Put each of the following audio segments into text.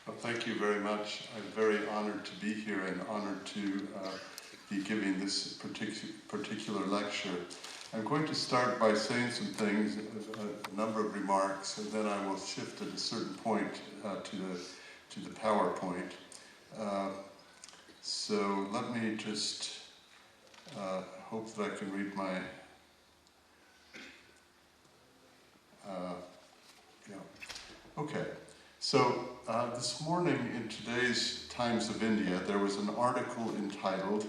Well, thank you very much. I'm very honored to be here and honored to be giving this particular lecture. I'm going to start by saying some things, a number of remarks, and then I will shift at a certain point to the PowerPoint. So let me just hope that I can read my... Okay. So this morning in today's Times of India, there was an article entitled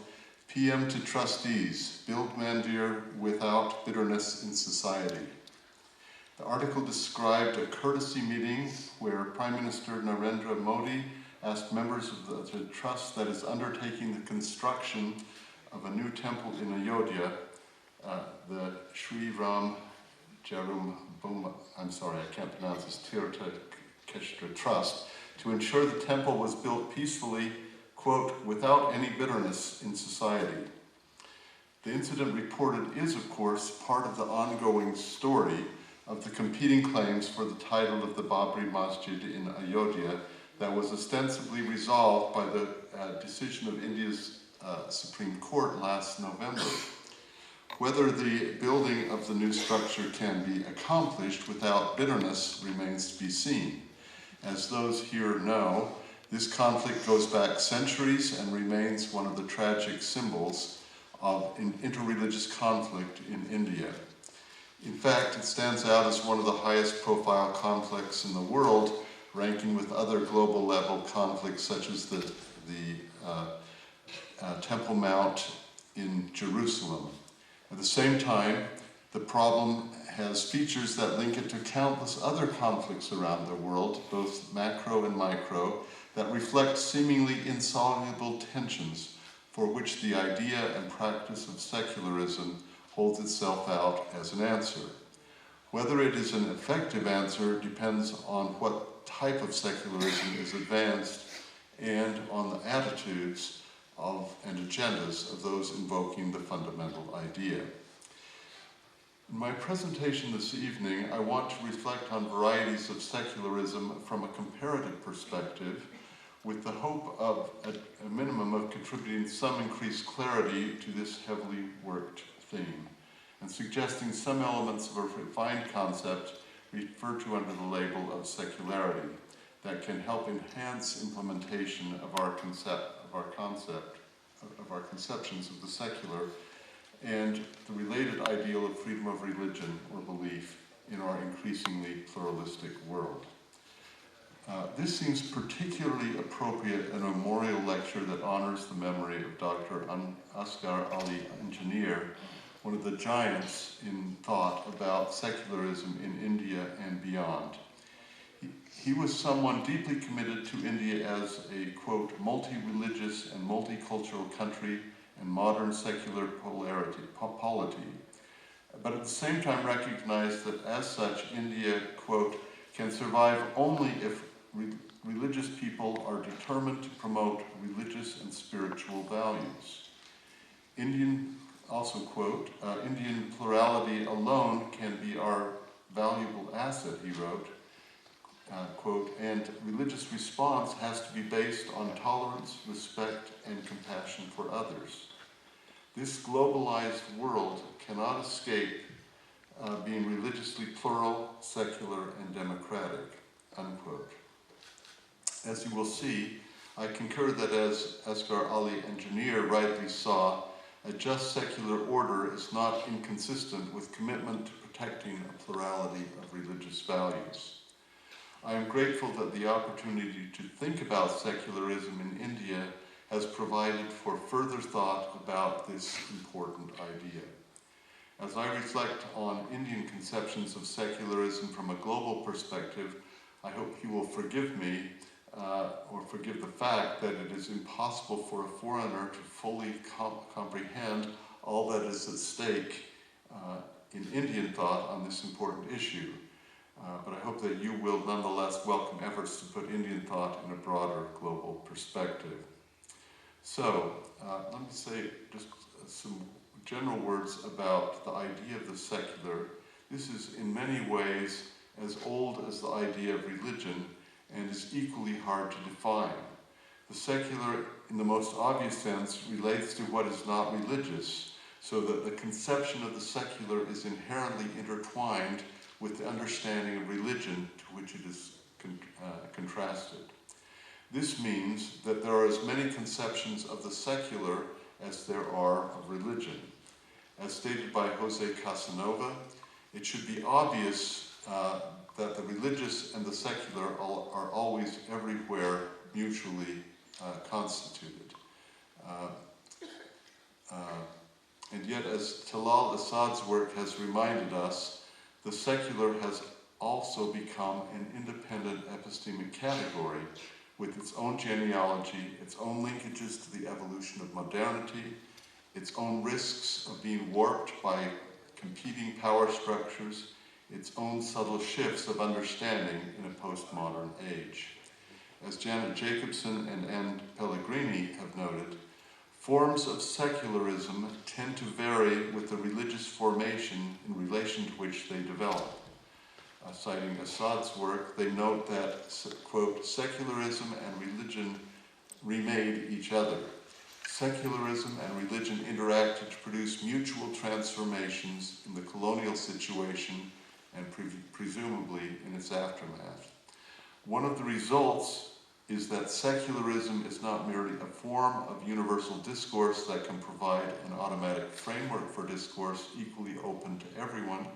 PM to Trustees, Build Mandir Without Bitterness in Society. The article described a courtesy meeting where Prime Minister Narendra Modi asked members of the trust that is undertaking the construction of a new temple in Ayodhya, the Sri Ram Jarum Bhuma, I'm sorry, I can't pronounce this, Tirtha Trust, to ensure the temple was built peacefully, quote, without any bitterness in society. The incident reported is, of course, part of the ongoing story of the competing claims for the title of the Babri Masjid in Ayodhya that was ostensibly resolved by the decision of India's Supreme Court last November. Whether the building of the new structure can be accomplished without bitterness remains to be seen. As those here know, this conflict goes back centuries and remains one of the tragic symbols of interreligious conflict in India. In fact, it stands out as one of the highest profile conflicts in the world, ranking with other global level conflicts such as the Temple Mount in Jerusalem. At the same time, the problem has features that link it to countless other conflicts around the world, both macro and micro, that reflect seemingly insoluble tensions for which the idea and practice of secularism holds itself out as an answer. Whether it is an effective answer depends on what type of secularism is advanced and on the attitudes of and agendas of those invoking the fundamental idea. In my presentation this evening, I want to reflect on varieties of secularism from a comparative perspective, with the hope of a minimum of contributing some increased clarity to this heavily worked theme, and suggesting some elements of a refined concept referred to under the label of secularity that can help enhance implementation of our conceptions of the secular and the related ideal of freedom of religion or belief in our increasingly pluralistic world. This seems particularly appropriate in a memorial lecture that honors the memory of Dr. Asghar Ali Engineer, one of the giants in thought about secularism in India and beyond. He was someone deeply committed to India as a, quote, multi-religious and multicultural country and modern secular polity, but at the same time recognized that as such, India, quote, can survive only if religious people are determined to promote religious and spiritual values. Also, quote, Indian plurality alone can be our valuable asset, he wrote, quote, and religious response has to be based on tolerance, respect, and compassion for others. This globalized world cannot escape being religiously plural, secular, and democratic, unquote. As you will see, I concur that as Asghar Ali Engineer rightly saw, a just secular order is not inconsistent with commitment to protecting a plurality of religious values. I am grateful that the opportunity to think about secularism in India has provided for further thought about this important idea. As I reflect on Indian conceptions of secularism from a global perspective, I hope you will forgive me or forgive the fact that it is impossible for a foreigner to fully comprehend all that is at stake in Indian thought on this important issue. But I hope that you will nonetheless welcome efforts to put Indian thought in a broader global perspective. So, let me say just some general words about the idea of the secular. This is in many ways as old as the idea of religion and is equally hard to define. The secular, in the most obvious sense, relates to what is not religious, so that the conception of the secular is inherently intertwined with the understanding of religion to which it is contrasted. This means that there are as many conceptions of the secular as there are of religion. As stated by Jose Casanova, it should be obvious that the religious and the secular are always everywhere mutually constituted. And yet, as Talal Assad's work has reminded us, the secular has also become an independent epistemic category with its own genealogy, its own linkages to the evolution of modernity, its own risks of being warped by competing power structures, its own subtle shifts of understanding in a postmodern age. As Janet Jacobson and Anne Pellegrini have noted, forms of secularism tend to vary with the religious formation in relation to which they develop. Citing Assad's work, they note that, quote, secularism and religion remade each other. Secularism and religion interacted to produce mutual transformations in the colonial situation and presumably in its aftermath. One of the results is that secularism is not merely a form of universal discourse that can provide an automatic framework for discourse equally open to everyone.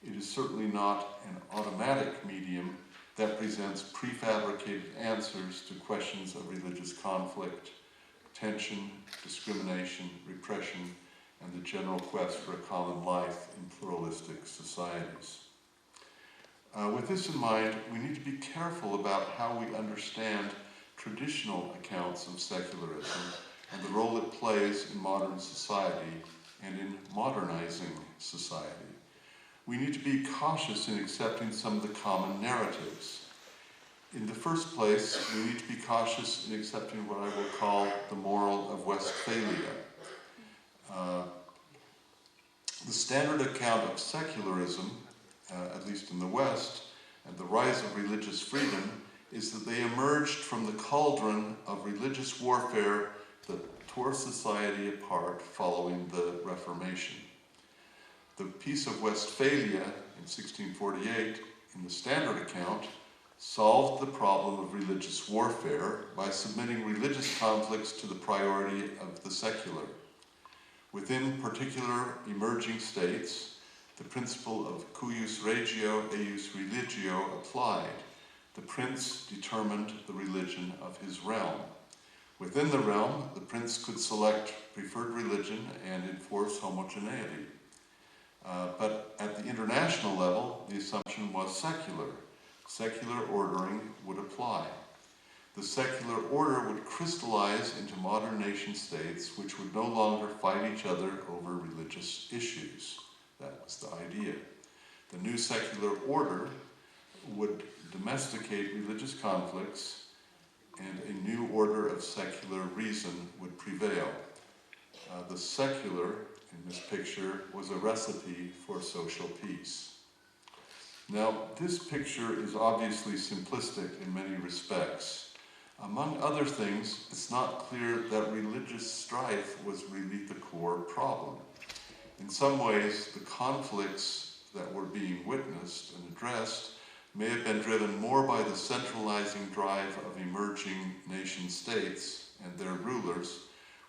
It is certainly not an automatic medium that presents prefabricated answers to questions of religious conflict, tension, discrimination, repression, and the general quest for a common life in pluralistic societies. With this in mind, we need to be careful about how we understand traditional accounts of secularism and the role it plays in modern society and in modernizing society. We need to be cautious in accepting some of the common narratives. In the first place, we need to be cautious in accepting what I will call the moral of Westphalia. The standard account of secularism, at least in the West, and the rise of religious freedom, is that they emerged from the cauldron of religious warfare that tore society apart following the Reformation. The Peace of Westphalia in 1648, in the standard account, solved the problem of religious warfare by submitting religious conflicts to the priority of the secular. Within particular emerging states, the principle of cuius regio eius religio applied. The prince determined the religion of his realm. Within the realm, the prince could select preferred religion and enforce homogeneity. But at the international level, the assumption was secular. Secular ordering would apply. The secular order would crystallize into modern nation states which would no longer fight each other over religious issues. That was the idea. The new secular order would domesticate religious conflicts, and a new order of secular reason would prevail. The secular, in this picture, was a recipe for social peace. Now, this picture is obviously simplistic in many respects. Among other things, it's not clear that religious strife was really the core problem. In some ways, the conflicts that were being witnessed and addressed may have been driven more by the centralizing drive of emerging nation states and their rulers,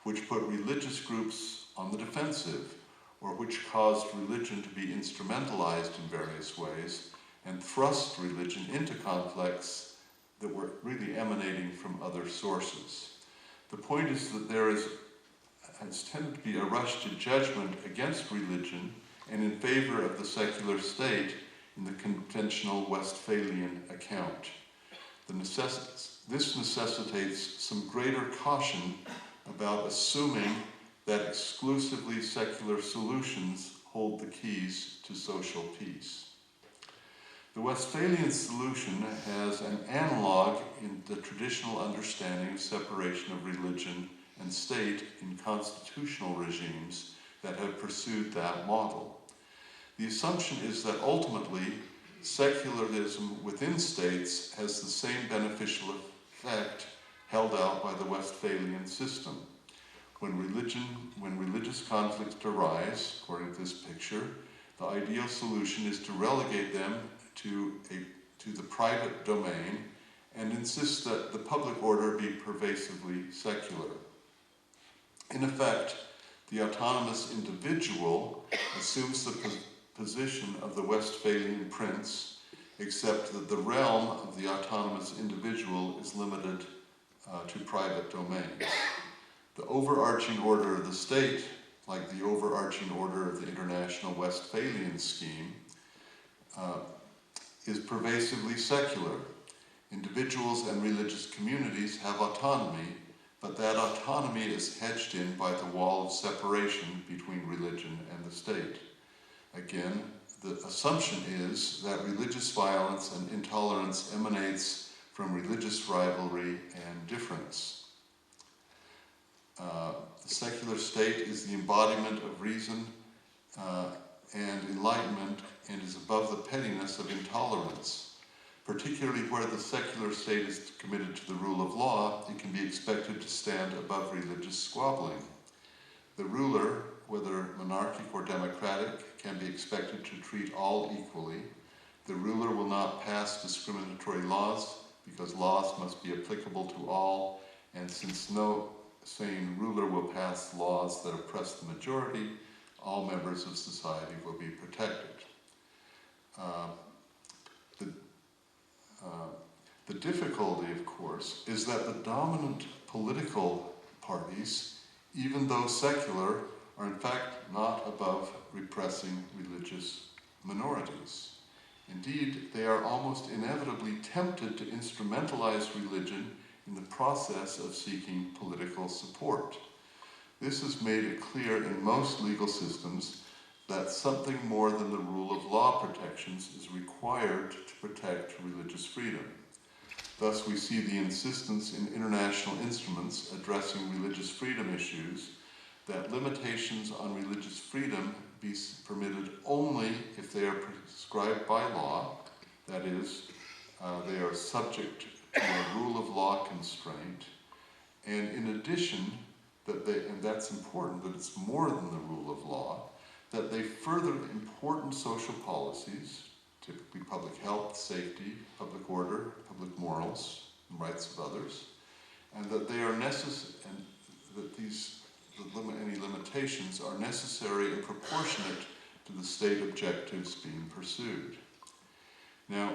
which put religious groups on the defensive, or which caused religion to be instrumentalized in various ways and thrust religion into conflicts that were really emanating from other sources. The point is that there has tended to be a rush to judgment against religion and in favor of the secular state in the conventional Westphalian account. This necessitates some greater caution about assuming that exclusively secular solutions hold the keys to social peace. The Westphalian solution has an analog in the traditional understanding of separation of religion and state in constitutional regimes that have pursued that model. The assumption is that ultimately, secularism within states has the same beneficial effect held out by the Westphalian system. When religious conflicts arise, according to this picture, the ideal solution is to relegate them to the private domain and insist that the public order be pervasively secular. In effect, the autonomous individual assumes the position of the Westphalian prince, except that the realm of the autonomous individual is limited to private domains. The overarching order of the state, like the overarching order of the international Westphalian scheme, is pervasively secular. Individuals and religious communities have autonomy, but that autonomy is hedged in by the wall of separation between religion and the state. Again, the assumption is that religious violence and intolerance emanates from religious rivalry and difference. The secular state is the embodiment of reason and enlightenment and is above the pettiness of intolerance. Particularly where the secular state is committed to the rule of law, it can be expected to stand above religious squabbling. The ruler, whether monarchic or democratic, can be expected to treat all equally. The ruler will not pass discriminatory laws because laws must be applicable to all, and since no sane ruler will pass laws that oppress the majority, all members of society will be protected. The difficulty, of course, is that the dominant political parties, even though secular, are in fact not above repressing religious minorities. Indeed, they are almost inevitably tempted to instrumentalize religion in the process of seeking political support. This has made it clear in most legal systems that something more than the rule of law protections is required to protect religious freedom. Thus, we see the insistence in international instruments addressing religious freedom issues that limitations on religious freedom be permitted only if they are prescribed by law, that is, they are subject to a rule of law constraint, and in addition, and that's important, that it's more than the rule of law, that they further important social policies, typically public health, safety, public order, public morals, and rights of others, and that they are necessary, and that any limitations are necessary and proportionate to the state objectives being pursued. Now,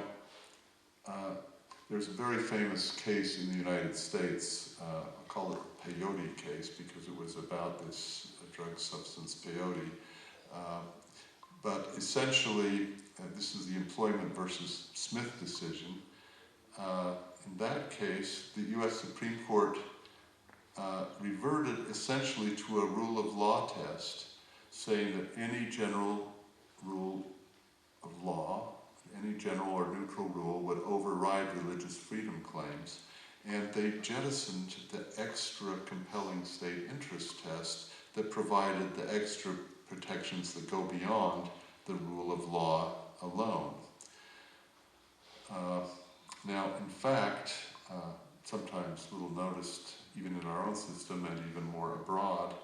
there's a very famous case in the United States, I'll call it the peyote case because it was about this drug substance peyote. But essentially, this is the Employment versus Smith decision. In that case, the US Supreme Court reverted essentially to a rule of law test, saying that any general rule of law, any general or neutral rule would override religious freedom claims, and they jettisoned the extra compelling state interest test that provided the extra protections that go beyond the rule of law alone. Now, in fact, sometimes little noticed even in our own system and even more abroad,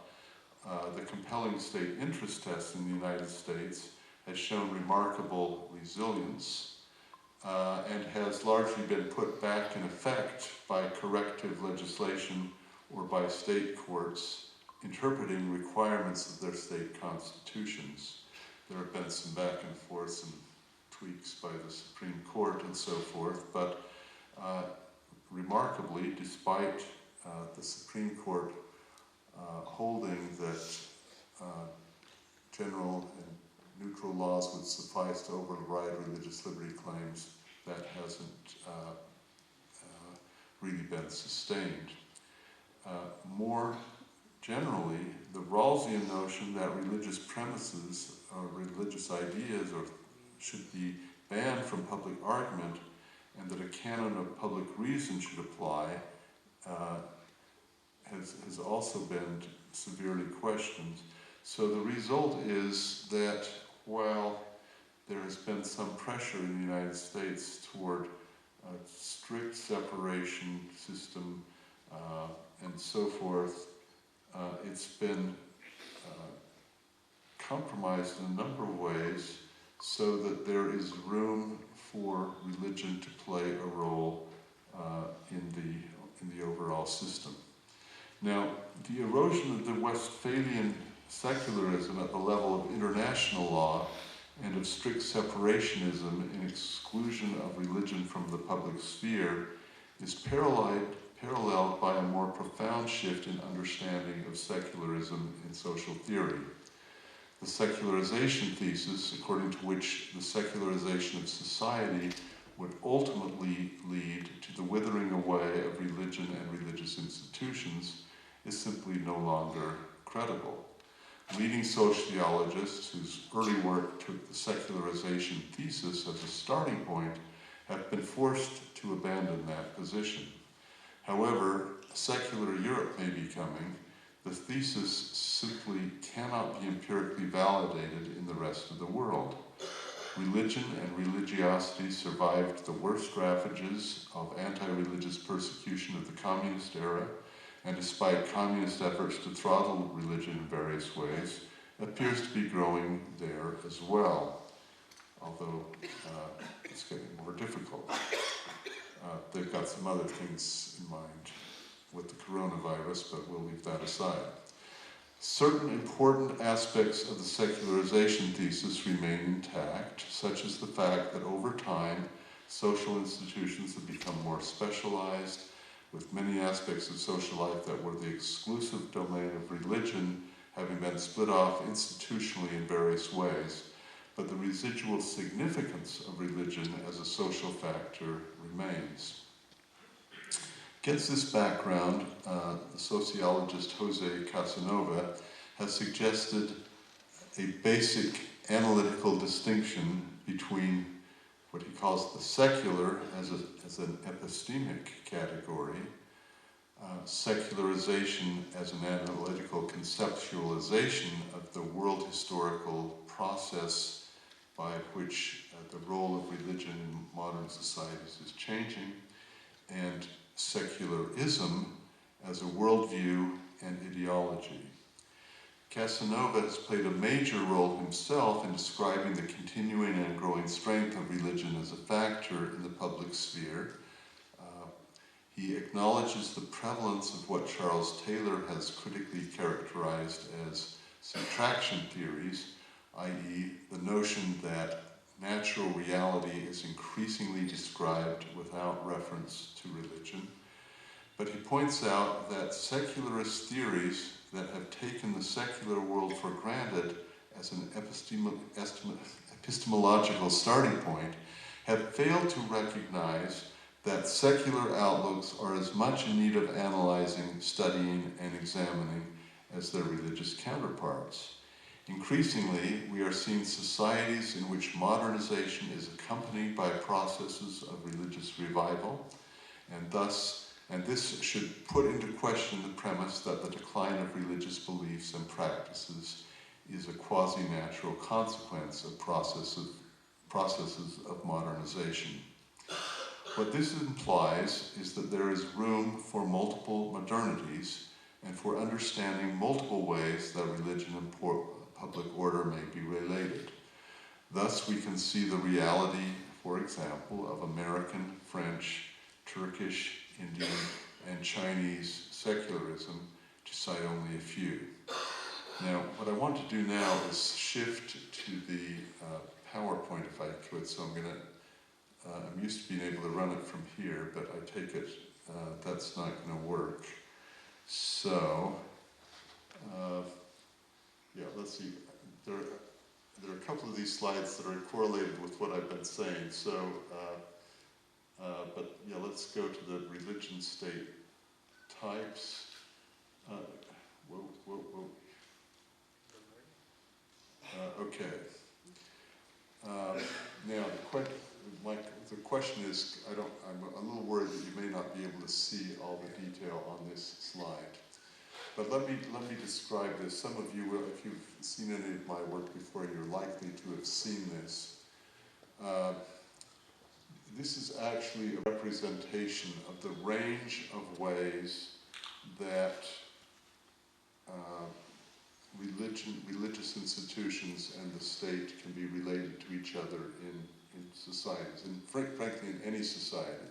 the compelling state interest test in the United States has shown remarkable resilience and has largely been put back in effect by corrective legislation or by state courts interpreting requirements of their state constitutions. There have been some back and forth, some tweaks by the Supreme Court and so forth, but remarkably, despite the Supreme Court holding that general and neutral laws would suffice to override religious liberty claims, that hasn't really been sustained. More generally, the Rawlsian notion that religious premises or religious ideas should be banned from public argument and that a canon of public reason should apply has also been severely questioned. So the result is that while there has been some pressure in the United States toward a strict separation system and so forth. It's been compromised in a number of ways so that there is room for religion to play a role in the overall system. Now, the erosion of the Westphalian secularism at the level of international law and of strict separationism and exclusion of religion from the public sphere is paralleled by a more profound shift in understanding of secularism in social theory. The secularization thesis, according to which the secularization of society would ultimately lead to the withering away of religion and religious institutions, is simply no longer credible. Leading sociologists whose early work took the secularization thesis as a starting point have been forced to abandon that position. However, a secular Europe may be coming. The thesis simply cannot be empirically validated in the rest of the world. Religion and religiosity survived the worst ravages of anti-religious persecution of the communist era, and despite communist efforts to throttle religion in various ways, appears to be growing there as well, although it's getting more difficult. They've got some other things in mind with the coronavirus, but we'll leave that aside. Certain important aspects of the secularization thesis remain intact, such as the fact that over time, social institutions have become more specialized, with many aspects of social life that were the exclusive domain of religion having been split off institutionally in various ways, but the residual significance of religion as a social factor remains. Against this background, the sociologist Jose Casanova has suggested a basic analytical distinction between what he calls the secular as an epistemic category, secularization as an analytical conceptualization of the world historical process by which the role of religion in modern societies is changing, and secularism as a worldview and ideology. Casanova has played a major role himself in describing the continuing and growing strength of religion as a factor in the public sphere. He acknowledges the prevalence of what Charles Taylor has critically characterized as subtraction theories, i.e., the notion that natural reality is increasingly described without reference to religion. But he points out that secularist theories that have taken the secular world for granted as an epistemological starting point have failed to recognize that secular outlooks are as much in need of analyzing, studying, and examining as their religious counterparts. Increasingly, we are seeing societies in which modernization is accompanied by processes of religious revival, and this should put into question the premise that the decline of religious beliefs and practices is a quasi-natural consequence of processes of modernization. What this implies is that there is room for multiple modernities and for understanding multiple ways that religion and public order may be related. Thus, we can see the reality, for example, of American, French, Turkish, Indian, and Chinese secularism, to cite only a few. Now, what I want to do now is shift to the PowerPoint, if I could, so I'm used to being able to run it from here, but I take it that's not going to work. So, let's see. There are a couple of these slides that are correlated with what I've been saying. So, let's go to the religion state types. Okay. Now, the question is, I'm a little worried that you may not be able to see all the detail on this slide. But let me describe this. Some of you, if you've seen any of my work before, you're likely to have seen this. this is actually a representation of the range of ways that religious institutions and the state can be related to each other in societies, and frankly in any society.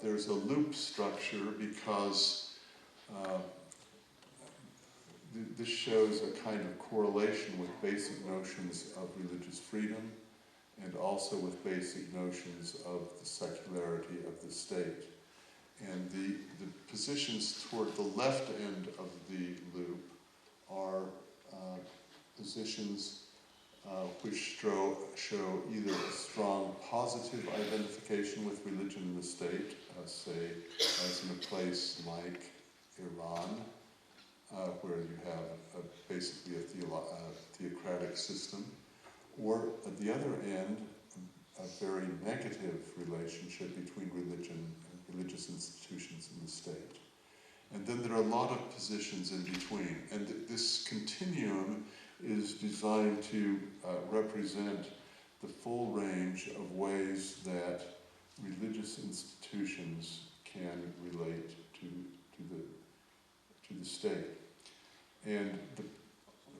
There's a loop structure because this shows a kind of correlation with basic notions of religious freedom and also with basic notions of the secularity of the state. And the positions toward the left end of the loop are positions which show either a strong positive identification with religion in the state, say as in a place like Iran, where you have basically a theocratic system, or at the other end, a very negative relationship between religion and religious institutions in the state. And then there are a lot of positions in between, and this continuum is designed to represent the full range of ways that religious institutions can relate to the state. And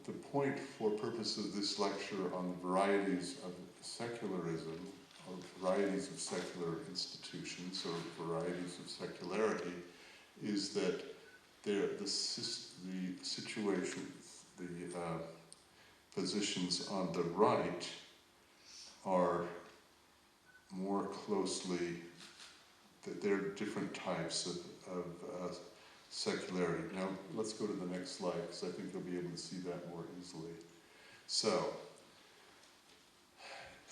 the point for purpose of this lecture on the varieties of secularism, or varieties of secular institutions, or varieties of secularity, is that the situation, the positions on the right are more closely, that there are different types of secularity. Now, let's go to the next slide, because I think you'll be able to see that more easily. So,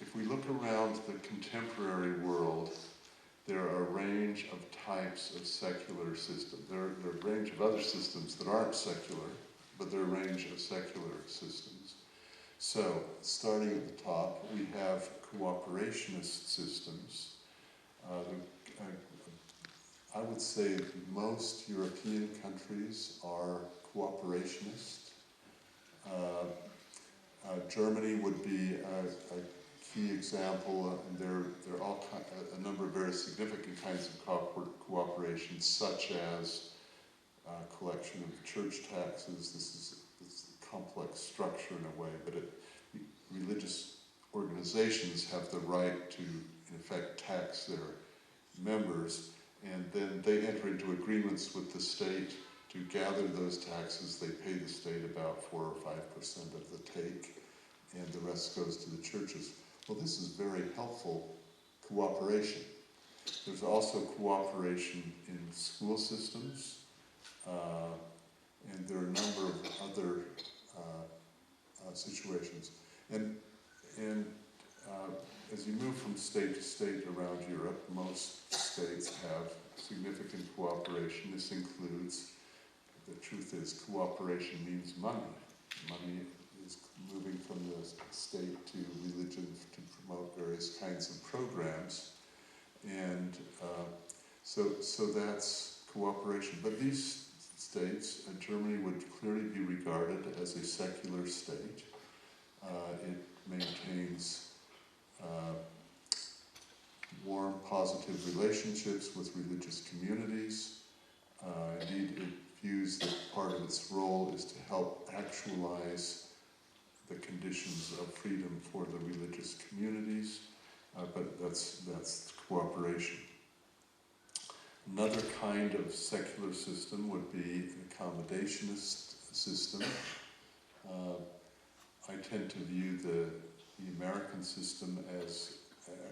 if we look around the contemporary world, there are a range of types of secular systems. There are a range of other systems that aren't secular, but there are a range of secular systems. So, starting at the top, we have cooperationist systems. I would say most European countries are cooperationist. Germany would be a key example, and there are a number of very significant kinds of cooperation, such as collection of church taxes. This is a complex structure in a way, but religious organizations have the right to, in effect, tax their members, and then they enter into agreements with the state to gather those taxes. They pay the state about 4 or 5% of the take, and the rest goes to the churches. Well, this is very helpful cooperation. There's also cooperation in school systems, and there are a number of other situations. And as you move from state to state around Europe, most states have significant cooperation. This includes, the truth is, cooperation means money. Money is moving from the state to religion to promote various kinds of programs. And so that's cooperation. But these states, Germany would clearly be regarded as a secular state. It maintains warm, positive relationships with religious communities. Indeed, it views that part of its role is to help actualize the conditions of freedom for the religious communities, but that's cooperation. Another kind of secular system would be an accommodationist system. I tend to view the American system as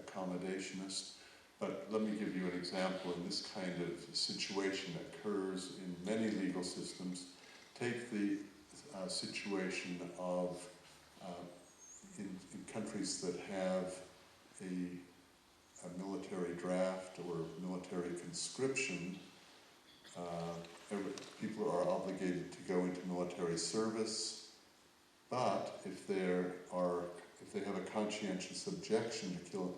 accommodationist, but let me give you an example. In this kind of situation that occurs in many legal systems, take the situation of in countries that have a military draft or military conscription. People are obligated to go into military service, but if they have a conscientious objection to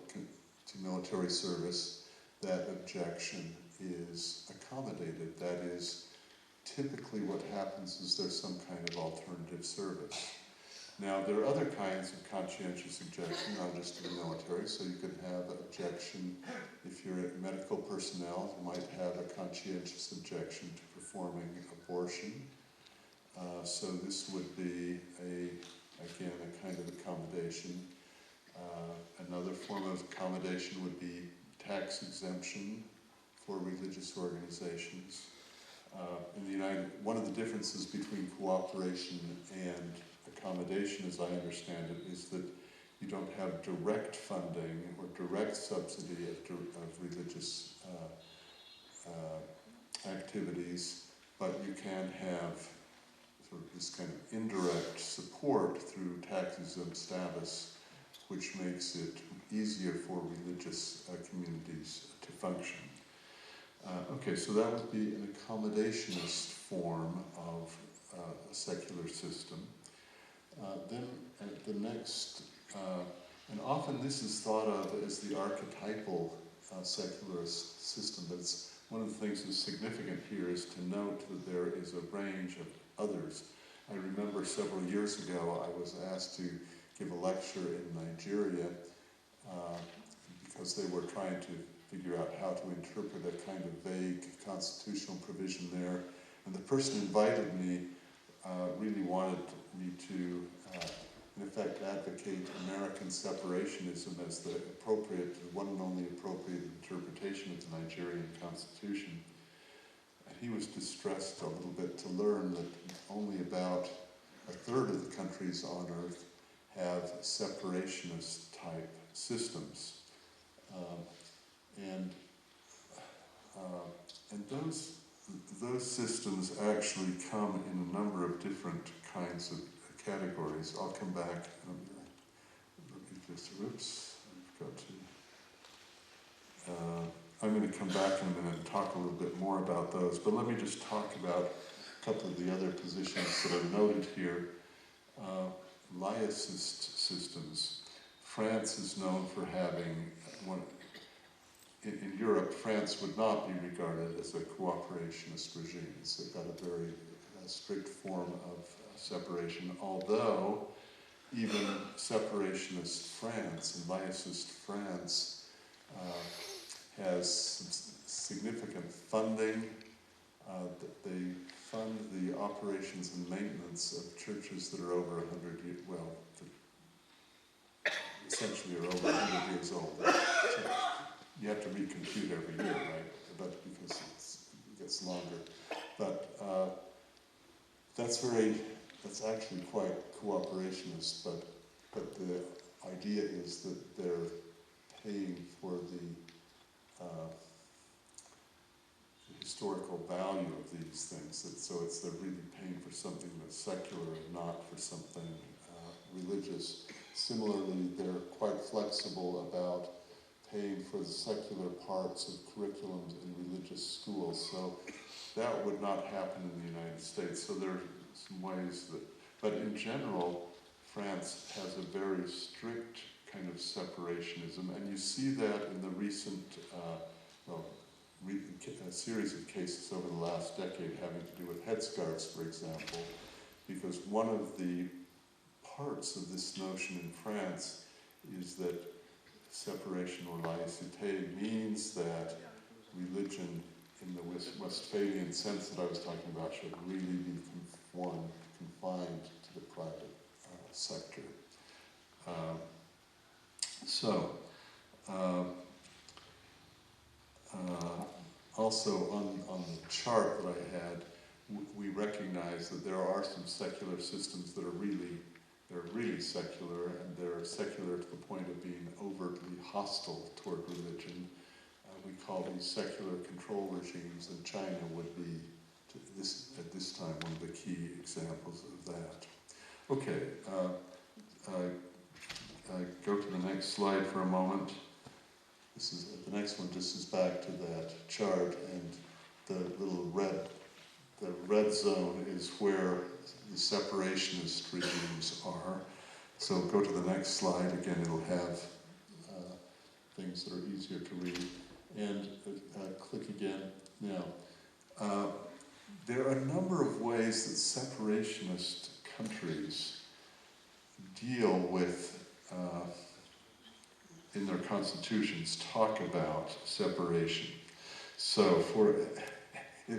military service, that objection is accommodated. That is, typically what happens is there's some kind of alternative service. Now, there are other kinds of conscientious objection, not just to the military, so you can have objection if you're medical personnel, you might have a conscientious objection to performing abortion. So this would be, again, a kind of accommodation. Another form of accommodation would be tax exemption for religious organizations. One of the differences between cooperation and accommodation, as I understand it, is that you don't have direct funding or direct subsidy of religious activities, but you can have sort of this kind of indirect support through tax-exempt status, which makes it easier for religious communities to function. Okay, so that would be an accommodationist form of a secular system. Then the next, and often this is thought of as the archetypal secularist system, but it's one of the things that's significant here is to note that there is a range of others. I remember several years ago I was asked to give a lecture in Nigeria because they were trying to figure out how to interpret a kind of vague constitutional provision there. And the person who invited me really wanted me to, in effect, advocate American separationism as the appropriate, the one and only appropriate interpretation of the Nigerian Constitution. And he was distressed a little bit to learn that only about a third of the countries on Earth have separationist type systems. And those systems actually come in a number of different kinds of categories. I'll come back. Let me just, oops, I've got to. I'm going to come back in a minute and talk a little bit more about those, but let me just talk about a couple of the other positions that are noted here. Laicist systems. France is known for having one. In Europe, France would not be regarded as a cooperationist regime. It's got a very strict form of separation, although even separationist France and laicist France has significant funding. They fund the operations and maintenance of churches that are over 100 years, well, essentially are over 100 years old. You have to recompute every year, right? But because it gets longer. But that's actually quite cooperationist, but the idea is that they're paying for the historical value of these things. So they're really paying for something that's secular and not for something religious. Similarly, they're quite flexible about paying for the secular parts of curriculums in religious schools. So that would not happen in the United States. So there are some ways that, but in general, France has a very strict kind of separationism, and you see that in the recent, a series of cases over the last decade having to do with headscarves, for example, because one of the parts of this notion in France is that separation or laïcité means that religion in the Westphalian sense that I was talking about should really be confined to the private sector. Also on the chart that I had, we recognize that there are some secular systems that are really secular, and they're secular to the point of being overtly hostile toward religion. We call these secular control regimes, and China would be, at this time, one of the key examples of that. Okay, go to the next slide for a moment. The next one just is back to that chart, and the little red zone is where the separationist regimes are. So go to the next slide. Again, it'll have things that are easier to read. And click again. Now, there are a number of ways that separationist countries deal with, in their constitutions, talk about separation. So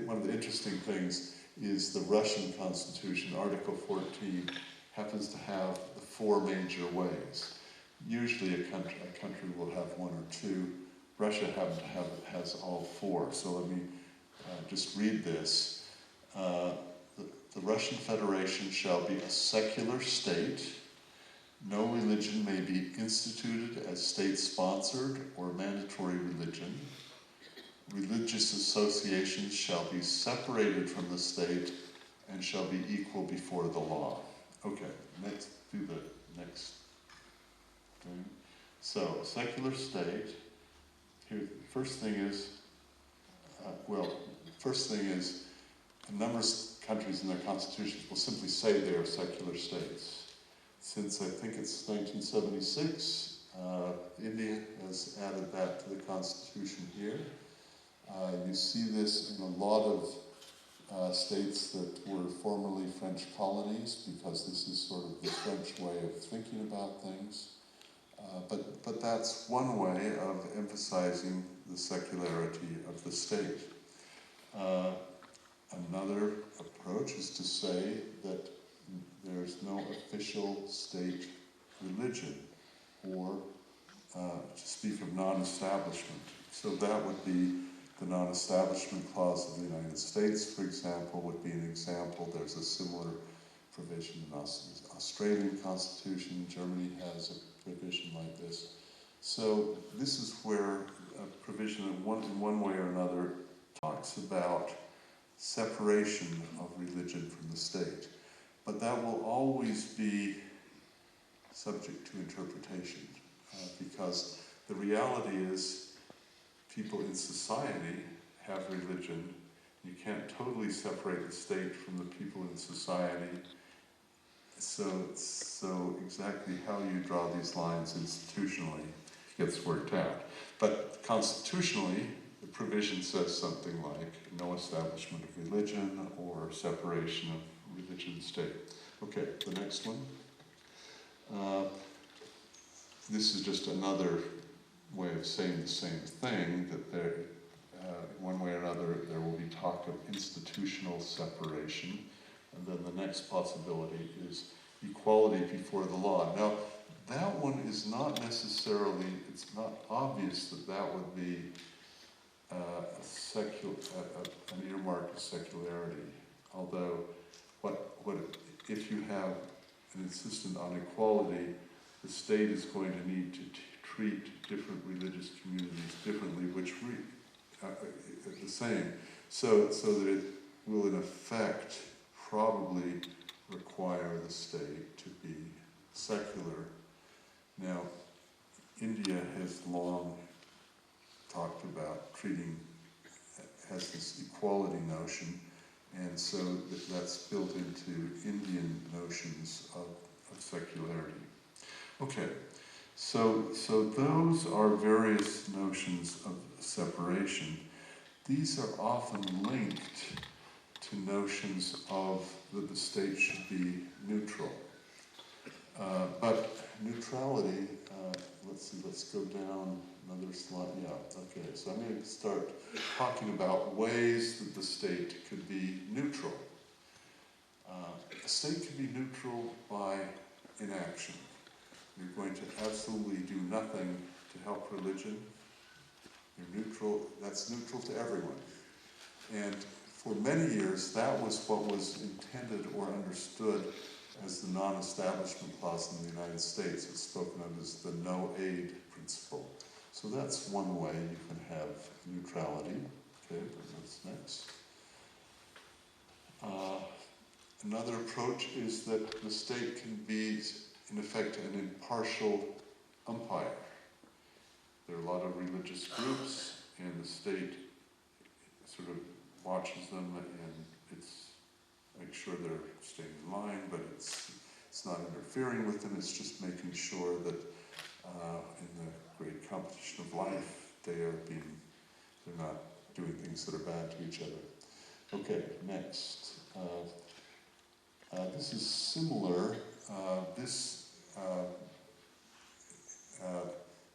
one of the interesting things is the Russian constitution, Article 14, happens to have the four major ways. Usually a country will have one or two. Russia has all four. So let me just read this. The Russian Federation shall be a secular state. No religion may be instituted as state-sponsored or mandatory religion. Religious associations shall be separated from the state and shall be equal before the law. Okay, let's do the next thing. So, secular state. Here, first thing is, a number of countries in their constitutions will simply say they are secular states. Since I think it's 1976, India has added that to the constitution here. You see this in a lot of states that were formerly French colonies, because this is sort of the French way of thinking about things. But that's one way of emphasizing the secularity of the state. Another approach is to say that there's no official state religion, or to speak of non-establishment. So that would be the non-establishment clause of the United States, for example, would be an example. There's a similar provision in the Australian Constitution. Germany has a provision like this. So this is where a provision in one way or another talks about separation of religion from the state. But that will always be subject to interpretation, because the reality is people in society have religion. You can't totally separate the state from the people in society. So exactly how you draw these lines institutionally gets worked out. But constitutionally, the provision says something like no establishment of religion or separation of religion and state. Okay, the next one. This is just another way of saying the same thing, that there, one way or another, there will be talk of institutional separation. And then the next possibility is equality before the law. Now, that one is not necessarily, it's not obvious that that would be an earmark of secularity. Although, if you have an insistence on equality, the state is going to need to treat different religious communities differently, which the same, so that it will in effect probably require the state to be secular. Now, India has long talked about has this equality notion, and so that's built into Indian notions of secularity. Okay, so those are various notions of separation. These are often linked to notions of that the state should be neutral. But neutrality, let's go down another slide. Yeah, okay, so I'm going to start talking about ways that the state could be neutral. A state can be neutral by inaction. You're going to absolutely do nothing to help religion. You're neutral, that's neutral to everyone. And for many years, that was what was intended or understood as the non-establishment clause in the United States. It's spoken of as the no-aid principle. So that's one way you can have neutrality. Okay, what's next? Another approach is that the state can be, in effect, an impartial umpire. There are a lot of religious groups, and the state sort of watches them and makes sure they're staying in line, but it's not interfering with them. It's just making sure that in the great competition of life, they're not doing things that are bad to each other. Okay, next. This is similar. This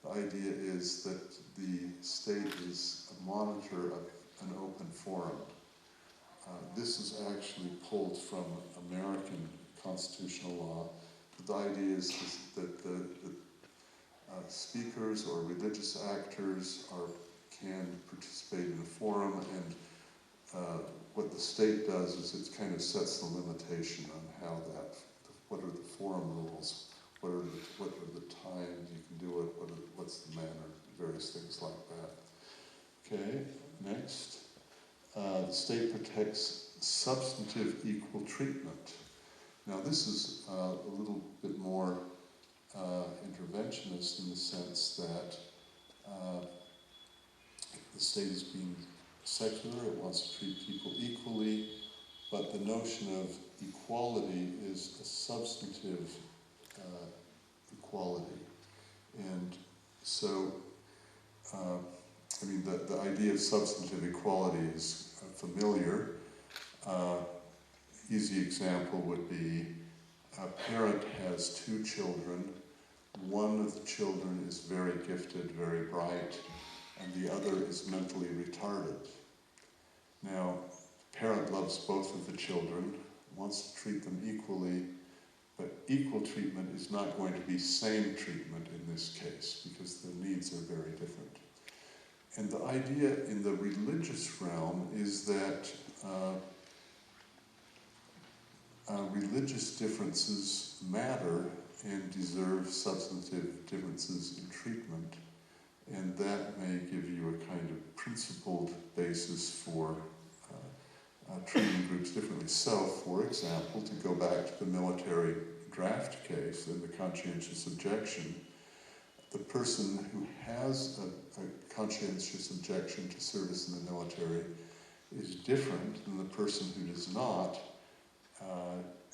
the idea is that the state is a monitor of an open forum. This is actually pulled from American constitutional law. The idea is that the speakers or religious actors can participate in a forum, and what the state does is it kind of sets the limitation on how what are the forum rules, what are the times you can do it, what's the manner, various things like that. Okay, next. The state protects substantive equal treatment. Now this is a little bit more interventionist in the sense that the state is being secular, it wants to treat people equally, but the notion of equality is a substantive equality. And so, the idea of substantive equality is familiar. Easy example would be a parent has two children. One of the children is very gifted, very bright, and the other is mentally retarded. Now, the parent loves both of the children, wants to treat them equally, but equal treatment is not going to be same treatment in this case, because the needs are very different. And the idea in the religious realm is that religious differences matter and deserve substantive differences in treatment, and that may give you a kind of principled basis for treating groups differently. So, for example, to go back to the military draft case and the conscientious objection, the person who has a conscientious objection to service in the military is different than the person who does not,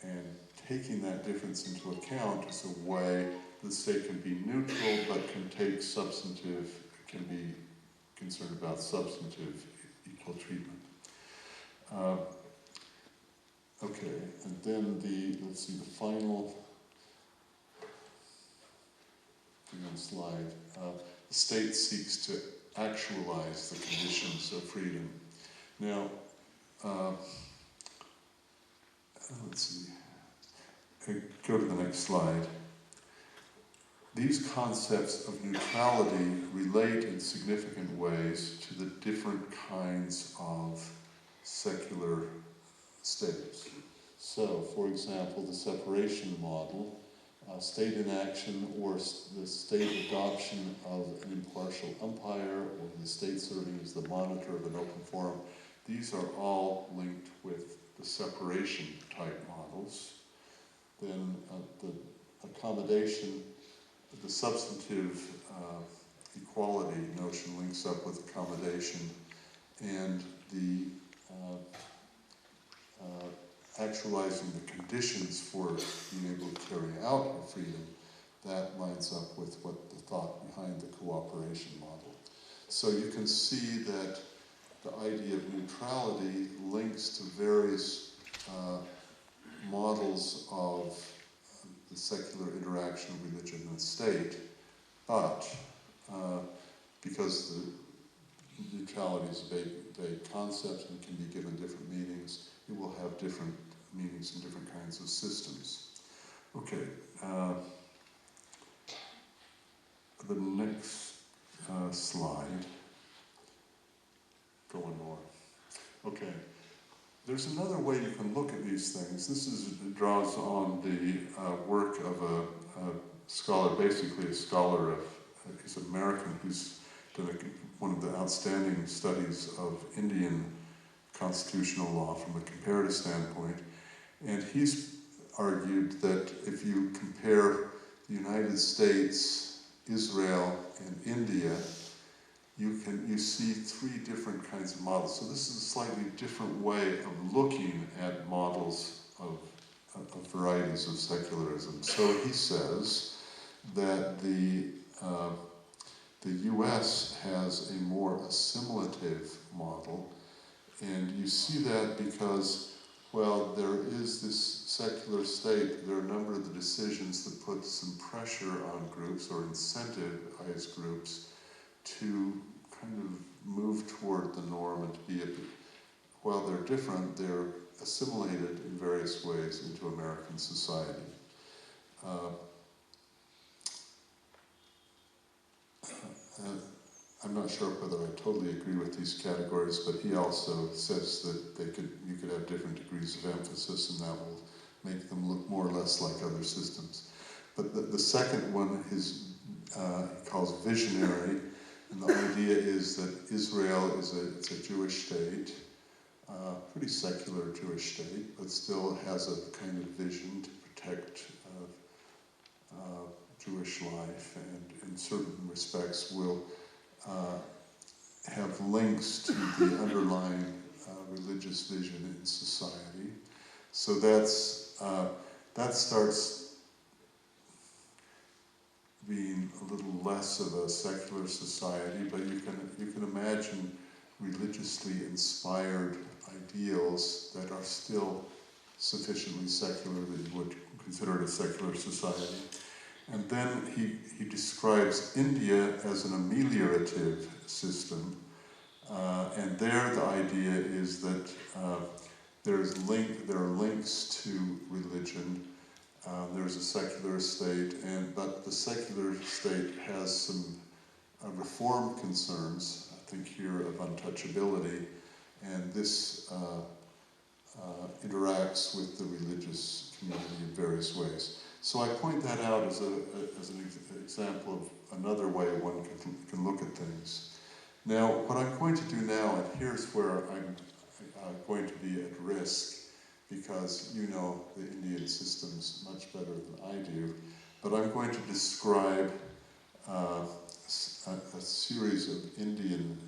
and taking that difference into account is a way the state can be neutral but can take substantive, can be concerned about substantive equal treatment. Okay, and then the final thing on slide. The state seeks to actualize the conditions of freedom. Now, let's see. Go to the next slide. These concepts of neutrality relate in significant ways to the different kinds of secular states. So, for example, the separation model, state inaction or the state adoption of an impartial umpire, or the state serving as the monitor of an open forum, these are all linked with the separation type models. Then the accommodation, the substantive equality notion links up with accommodation, and the actualizing the conditions for being able to carry out your freedom, that lines up with what the thought behind the cooperation model. So you can see that the idea of neutrality links to various models of the secular interaction of religion and state, but because the neutrality is a vague concept and can be given different meanings, it will have different meanings in different kinds of systems. Okay, the next slide. Go on more. Okay. There's another way you can look at these things. This draws on the work of a scholar, basically a scholar he's American, who's done one of the outstanding studies of Indian constitutional law from a comparative standpoint. And he's argued that if you compare the United States, Israel, and India, you see three different kinds of models. So this is a slightly different way of looking at models of varieties of secularism. So he says that the US has a more assimilative model, and you see that because well, there is this secular state, there are a number of the decisions that put some pressure on groups or incentivize groups to kind of move toward the norm and to be, while they're different, they're assimilated in various ways into American society. I'm not sure whether I totally agree with these categories, but he also says that you could have different degrees of emphasis, and that will make them look more or less like other systems. But the second one is he calls visionary, and the idea is that Israel is a Jewish state, pretty secular Jewish state, but still has a kind of vision to protect Jewish life, and in certain respects will have links to the underlying religious vision in society. So that starts being a little less of a secular society, but you can imagine religiously inspired ideals that are still sufficiently secular that you would consider it a secular society. And then he describes India as an ameliorative system, and there the idea is that there are links to religion. There's a secular state, but the secular state has some reform concerns, I think here of untouchability, and this interacts with the religious community in various ways. So I point that out as an example of another way one can look at things. Now, what I'm going to do now, and here's where I'm going to be at risk, because you know the Indian systems much better than I do, but I'm going to describe a series of Indian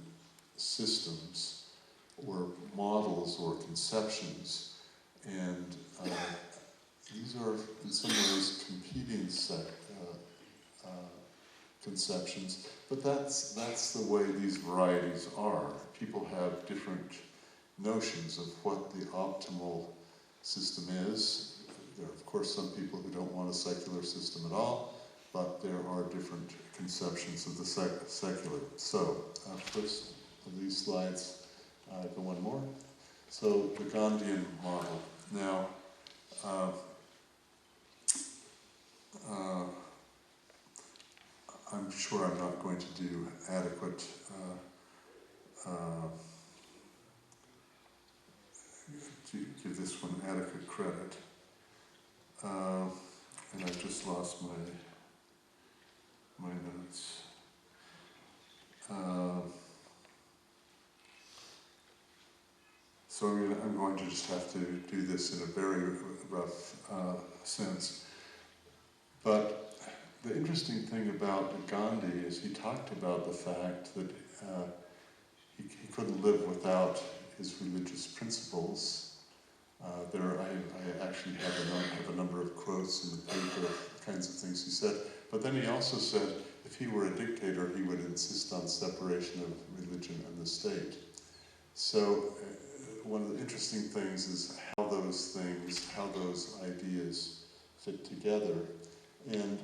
systems or models or conceptions, and these are in some ways competing conceptions, but that's the way these varieties are. People have different notions of what the optimal system is. There are, of course, some people who don't want a secular system at all, but there are different conceptions of the secular. So, first of these slides, go one more. So, the Gandhian model. Now, I'm sure I'm not going to do adequate to give this one adequate credit. And I've just lost my notes. So I'm going to just have to do this in a very rough sense. But the interesting thing about Gandhi is he talked about the fact that he couldn't live without his religious principles. I actually have a number of quotes in the paper, the kinds of things he said. But then he also said if he were a dictator, he would insist on separation of religion and the state. So one of the interesting things is how those ideas fit together. And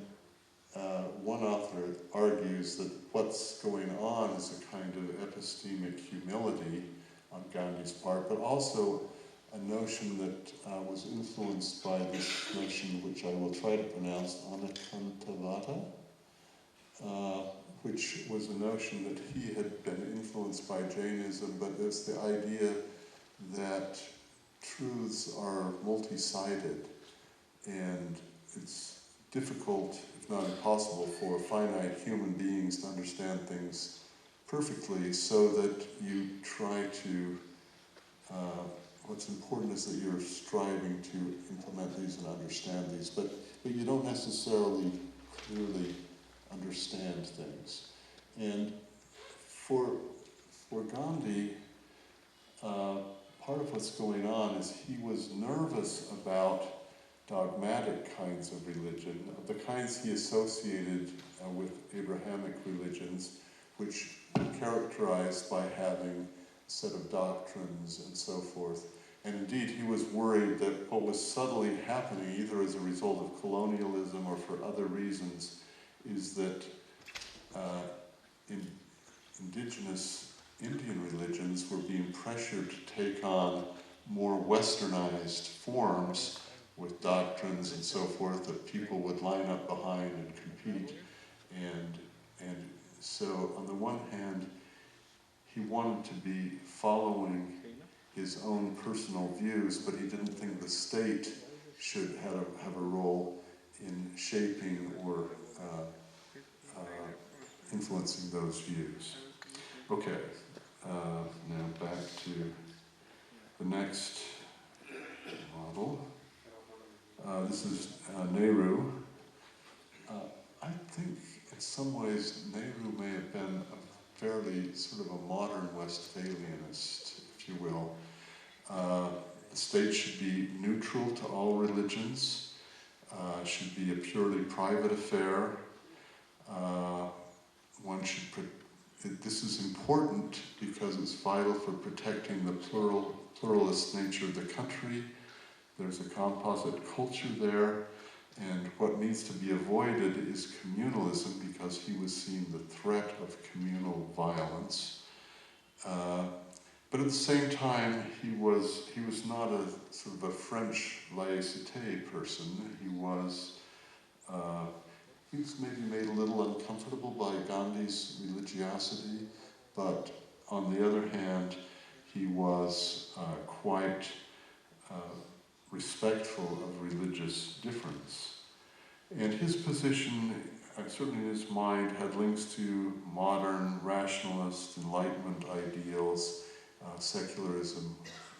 one author argues that what's going on is a kind of epistemic humility on Gandhi's part, but also a notion that was influenced by this notion, which I will try to pronounce, Anakantavada, which was a notion that he had been influenced by Jainism, but it's the idea that truths are multi-sided, and it's difficult, if not impossible, for finite human beings to understand things perfectly, so that you try to, what's important is that you're striving to implement these and understand these, but you don't necessarily clearly understand things. And for Gandhi, part of what's going on is he was nervous about dogmatic kinds of religion, of the kinds he associated with Abrahamic religions, which were characterized by having a set of doctrines and so forth. And indeed, he was worried that what was subtly happening, either as a result of colonialism or for other reasons, is that indigenous Indian religions were being pressured to take on more westernized forms with doctrines and so forth that people would line up behind and compete. And so on the one hand, he wanted to be following his own personal views, but he didn't think the state should have a role in shaping or influencing those views. Okay, now back to the next model. This is Nehru. I think in some ways Nehru may have been a fairly sort of a modern Westphalianist, if you will. The state should be neutral to all religions, should be a purely private affair. This is important because it's vital for protecting the pluralist nature of the country. There's a composite culture there, and what needs to be avoided is communalism because he was seeing the threat of communal violence. But at the same time, he was not a sort of a French laïcité person. He was maybe made a little uncomfortable by Gandhi's religiosity, but on the other hand, he was quite respectful of religious difference. And his position, certainly in his mind, had links to modern rationalist Enlightenment ideals. Secularism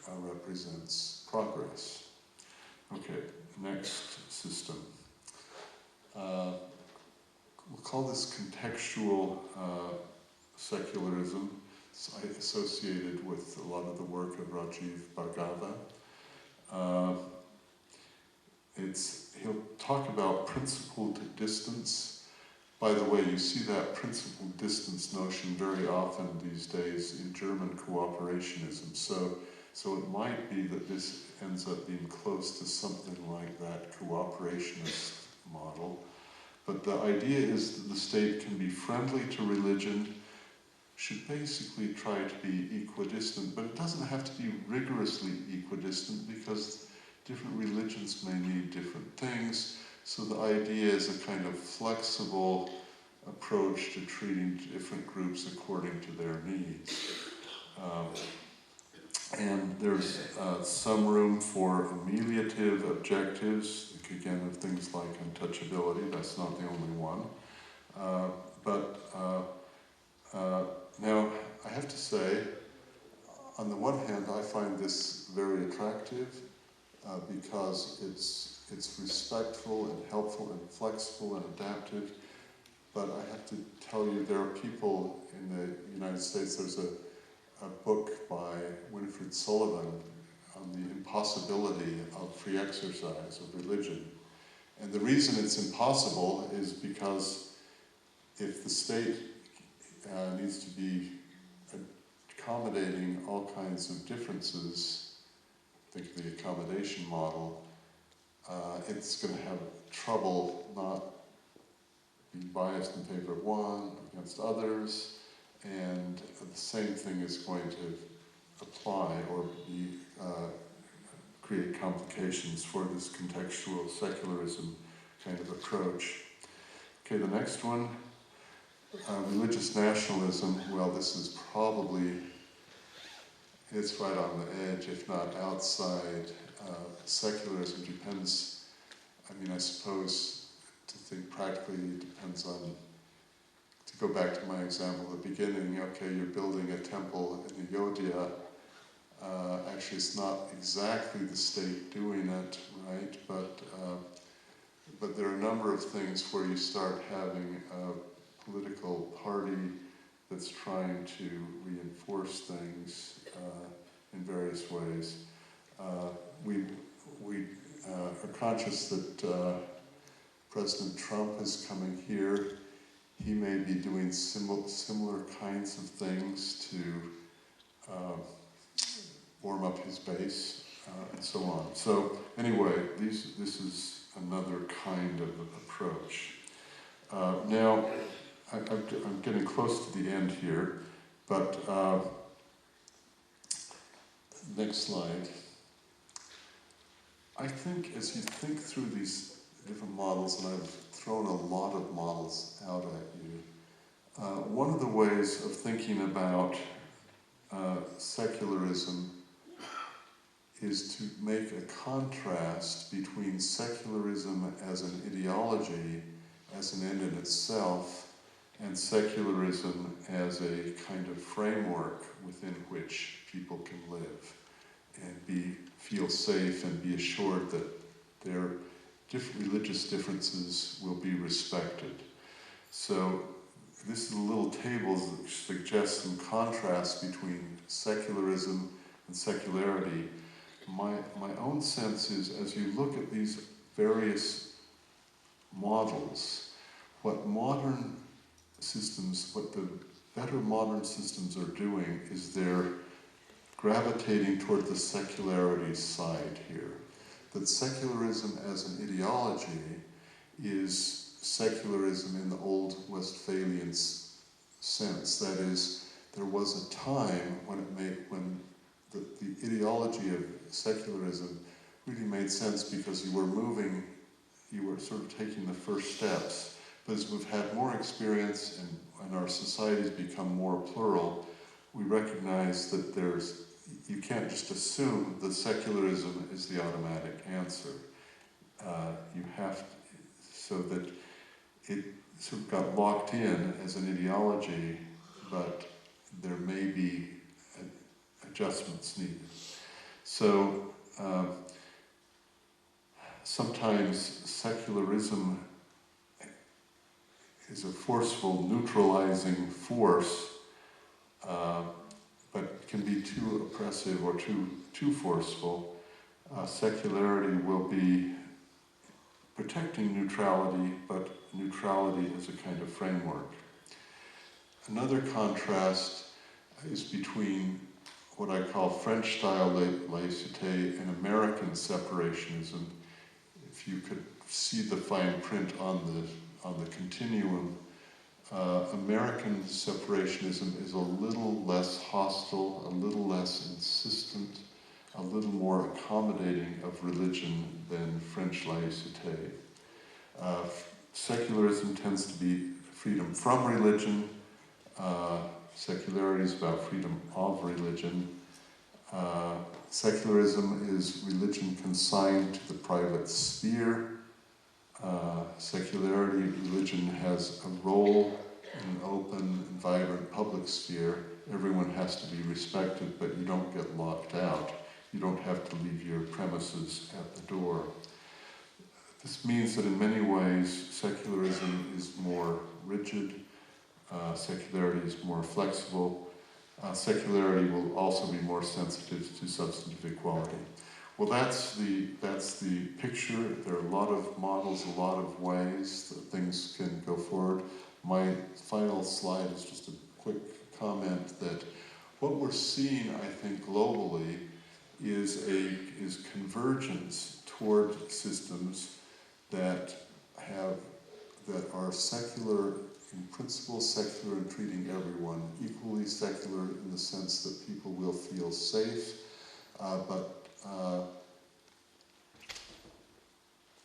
represents progress. Okay, next system. We'll call this contextual secularism. It's associated with a lot of the work of Rajiv Bhargava. He'll talk about principled distance. By the way, you see that principled distance notion very often these days in German cooperationism. So it might be that this ends up being close to something like that cooperationist model. But the idea is that the state can be friendly to religion, should basically try to be equidistant, but it doesn't have to be rigorously equidistant because different religions may need different things. So the idea is a kind of flexible approach to treating different groups according to their needs. And there's some room for ameliorative objectives, again of things like untouchability, that's not the only one. Now, I have to say, on the one hand, I find this very attractive because it's respectful and helpful and flexible and adaptive. But I have to tell you, there are people in the United States, there's a book by Winfred Sullivan on the impossibility of free exercise of religion. And the reason it's impossible is because if the state needs to be accommodating all kinds of differences, think of the accommodation model, it's going to have trouble not being biased in favor of one against others, and the same thing is going to apply or create complications for this contextual secularism kind of approach. Okay, the next one, religious nationalism. Well, this is probably, it's right on the edge, if not outside. Secularism depends, I suppose, to think practically, it depends on, to go back to my example at the beginning, okay, you're building a temple in Ayodhya. Actually, it's not exactly the state doing it, right? But there are a number of things where you start having a political party that's trying to reinforce things in various ways. We are conscious that President Trump is coming here. He may be doing similar kinds of things to warm up his base. and so on. So anyway, this is another kind of approach. Now, I'm getting close to the end here, but next slide. I think as you think through these different models, and I've thrown a lot of models out at you, one of the ways of thinking about secularism is to make a contrast between secularism as an ideology, as an end in itself, and secularism as a kind of framework within which people can live and feel safe and be assured that their religious differences will be respected. So this is a little table that suggests some contrast between secularism and secularity. My own sense is, as you look at these various models, what modern systems, what the better modern systems are doing is they're gravitating toward the secularity side here. That secularism as an ideology is secularism in the old Westphalian sense. That is, there was a time when the ideology of secularism really made sense because you were sort of taking the first steps. But as we've had more experience and our societies become more plural, we recognize that you can't just assume that secularism is the automatic answer. You have to, so that it sort of got locked in as an ideology, but there may be adjustments needed. So sometimes secularism is a forceful, neutralizing force, but can be too oppressive or too forceful. Secularity will be protecting neutrality, but neutrality as a kind of framework. Another contrast is between what I call French-style laïcité and American separationism. If you could see the fine print on the continuum, American separationism is a little less hostile, a little less insistent, a little more accommodating of religion than French laïcité. Secularism tends to be freedom from religion. Secularity is about freedom of religion. Secularism is religion consigned to the private sphere. Secularity, religion has a role in an open and vibrant public sphere. Everyone has to be respected, but you don't get locked out. You don't have to leave your premises at the door. This means that in many ways, secularism is more rigid, secularity is more flexible. Secularity will also be more sensitive to substantive equality. Well, that's the picture. There are a lot of models, a lot of ways that things can go forward. My final slide is just a quick comment that what we're seeing, I think, globally is convergence toward systems that are secular, in principle secular in treating everyone, equally secular in the sense that people will feel safe, but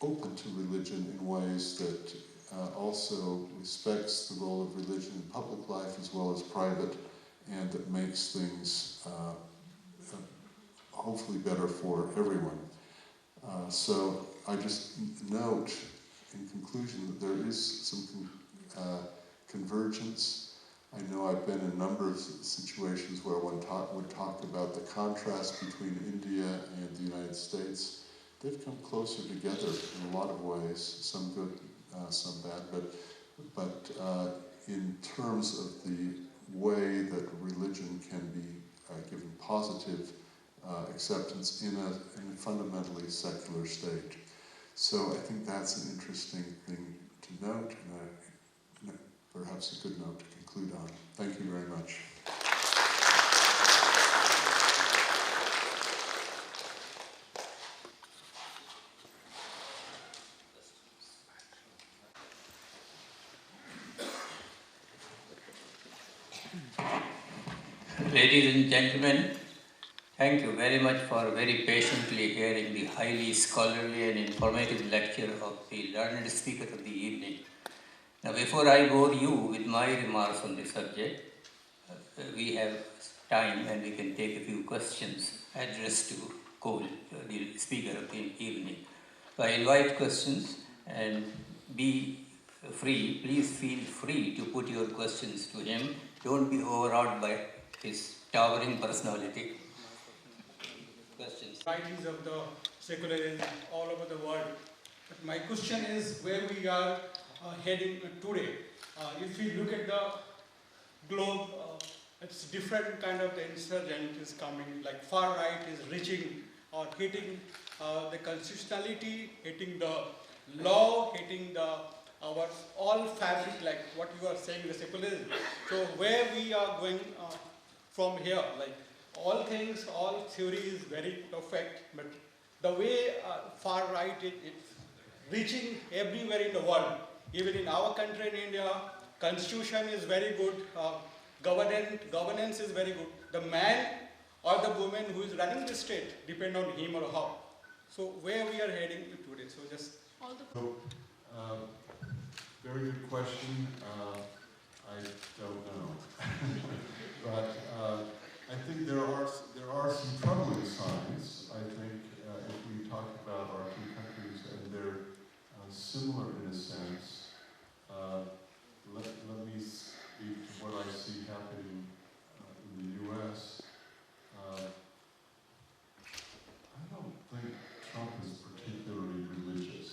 open to religion in ways that also respects the role of religion in public life as well as private, and that makes things hopefully better for everyone. So I just note in conclusion that there is some convergence. I know I've been in a number of situations where one would talk about the contrast between India and the United States. They've come closer together in a lot of ways, some good, some bad, but in terms of the way that religion can be given positive acceptance in a fundamentally secular state. So I think that's an interesting thing to note, and perhaps a good note to conclude on. Thank you very much. Ladies and gentlemen, thank you very much for very patiently hearing the highly scholarly and informative lecture of the learned speaker of the evening. Now, before I bore you with my remarks on the subject, we have time and we can take a few questions addressed to Cole, the speaker of the evening. So I invite questions and be free, please feel free to put your questions to him. Don't be overawed by his towering personality. Questions? Varieties of the secularism all over the world. But my question is where we are heading today. If we look at the globe, it's different kind of the insurgent is coming, like far right is reaching or hitting the constitutionality, hitting the law, hitting the our all fabric, like what you are saying, the secularism. So where we are going from here, like all things, all theory is very perfect, but the way far right it's reaching everywhere in the world, even in our country in India, constitution is very good, governance is very good. The man or the woman who is running the state depend on him or her. So where we are heading today? So just all the. Very good question. I don't know, but I think there are some troubling signs. I think if we talk about our two countries and they're similar in a sense, let me speak to what I see happening in the U.S. I don't think Trump is particularly religious.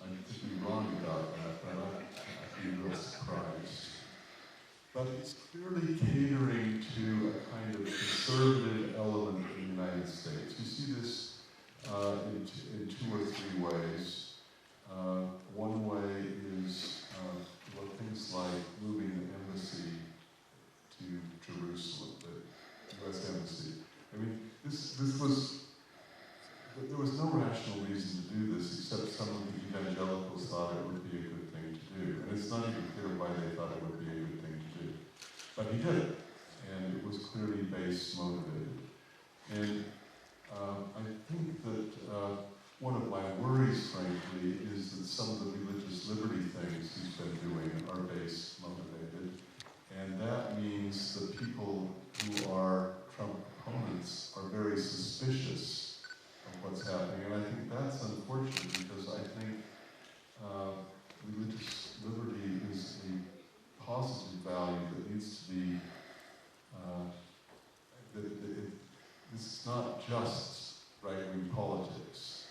I could be wrong about that, but I'd be real surprised. But he's clearly catering to a kind of conservative element in the United States. You see this in two or three ways. One way is things like moving the embassy to Jerusalem, the U.S. embassy. I mean, there was no rational reason to do this except some of the evangelicals thought it would be a good thing to do. And it's not even clear why they thought it would be a good thing to do. But he did it, and it was clearly base motivated. And I think that one of my worries, frankly, is that some of the religious liberty things he's been doing are base motivated. And that means that people who are Trump opponents are very suspicious of what's happening. And I think that's unfortunate because I think religious liberty is a positive value that needs to be, this is not just right-wing politics.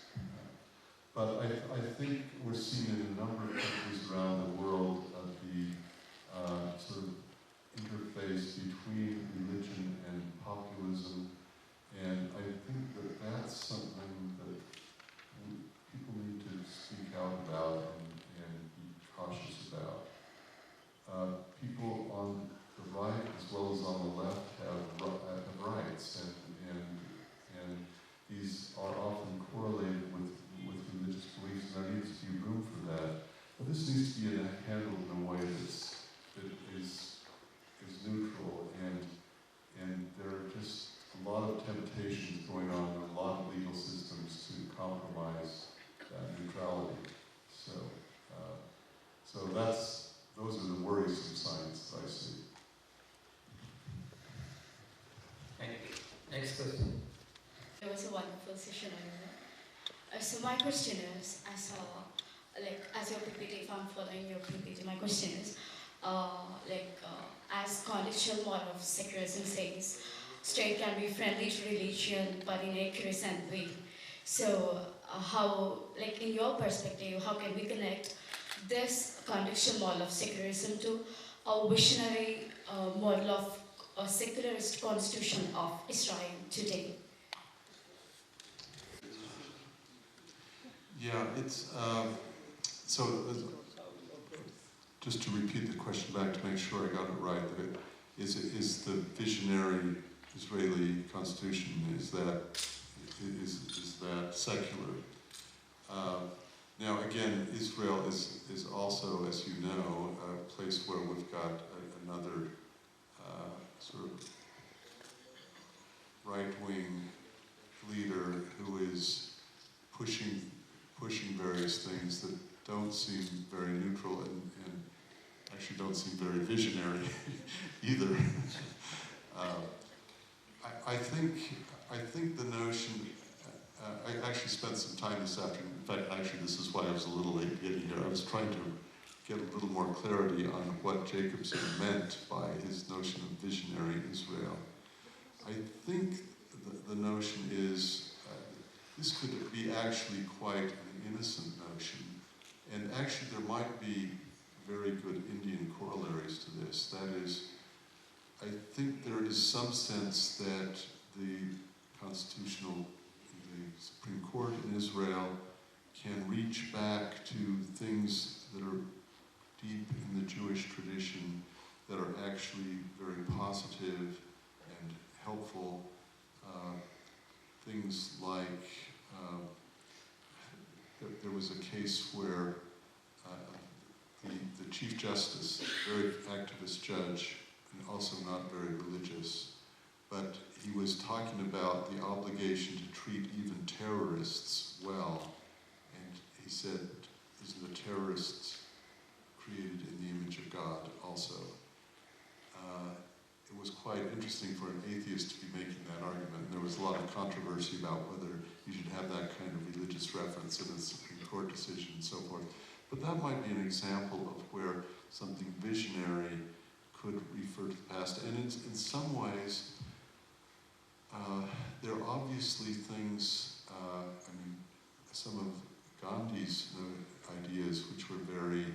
But I think we're seeing in a number of countries around the world the sort of interface between religion and populism, and I think that that's something that people need to speak out about and be cautious about. People on the right as well as on the left have rights, and these are often correlated with religious beliefs, and there needs to be room for that. But this needs to be handled in a way that is neutral, and there are just a lot of temptations going on in a lot of legal systems to compromise that neutrality. So those are the worrisome signs that I see. Thank you. Next question. It was a wonderful session. So my question is, as your PPT, if I'm following your PPT, my question is, as contextual model of secularism says, state can be friendly to religion, but in a crescent way. So how, in your perspective, how can we connect this contextual model of secularism to a visionary model of a secularist constitution of Israel today? Yeah, it's, just to repeat the question back to make sure I got it right, is the visionary Israeli constitution, is that secular? Now again, Israel is also, as you know, a place where we've got another sort of right-wing leader who is pushing various things that don't seem very neutral and actually don't seem very visionary either. I think the notion. I actually spent some time this afternoon. In fact, actually, this is why I was a little late getting here. I was trying to get a little more clarity on what Jacobson meant by his notion of visionary Israel. I think the notion is this could be actually quite an innocent notion, and actually there might be very good Indian corollaries to this. That is, I think there is some sense that the Supreme Court in Israel can reach back to things that are deep in the Jewish tradition that are actually very positive and helpful. Things like there was a case where the Chief Justice, a very activist judge, and also not very religious, but he was talking about the obligation to treat even terrorists well. And he said, isn't the terrorists created in the image of God also? It was quite interesting for an atheist to be making that argument. And there was a lot of controversy about whether you should have that kind of religious reference in a Supreme Court decision and so forth. But that might be an example of where something visionary could refer to the past. And in some ways, there are obviously things, some of Gandhi's ideas, which were very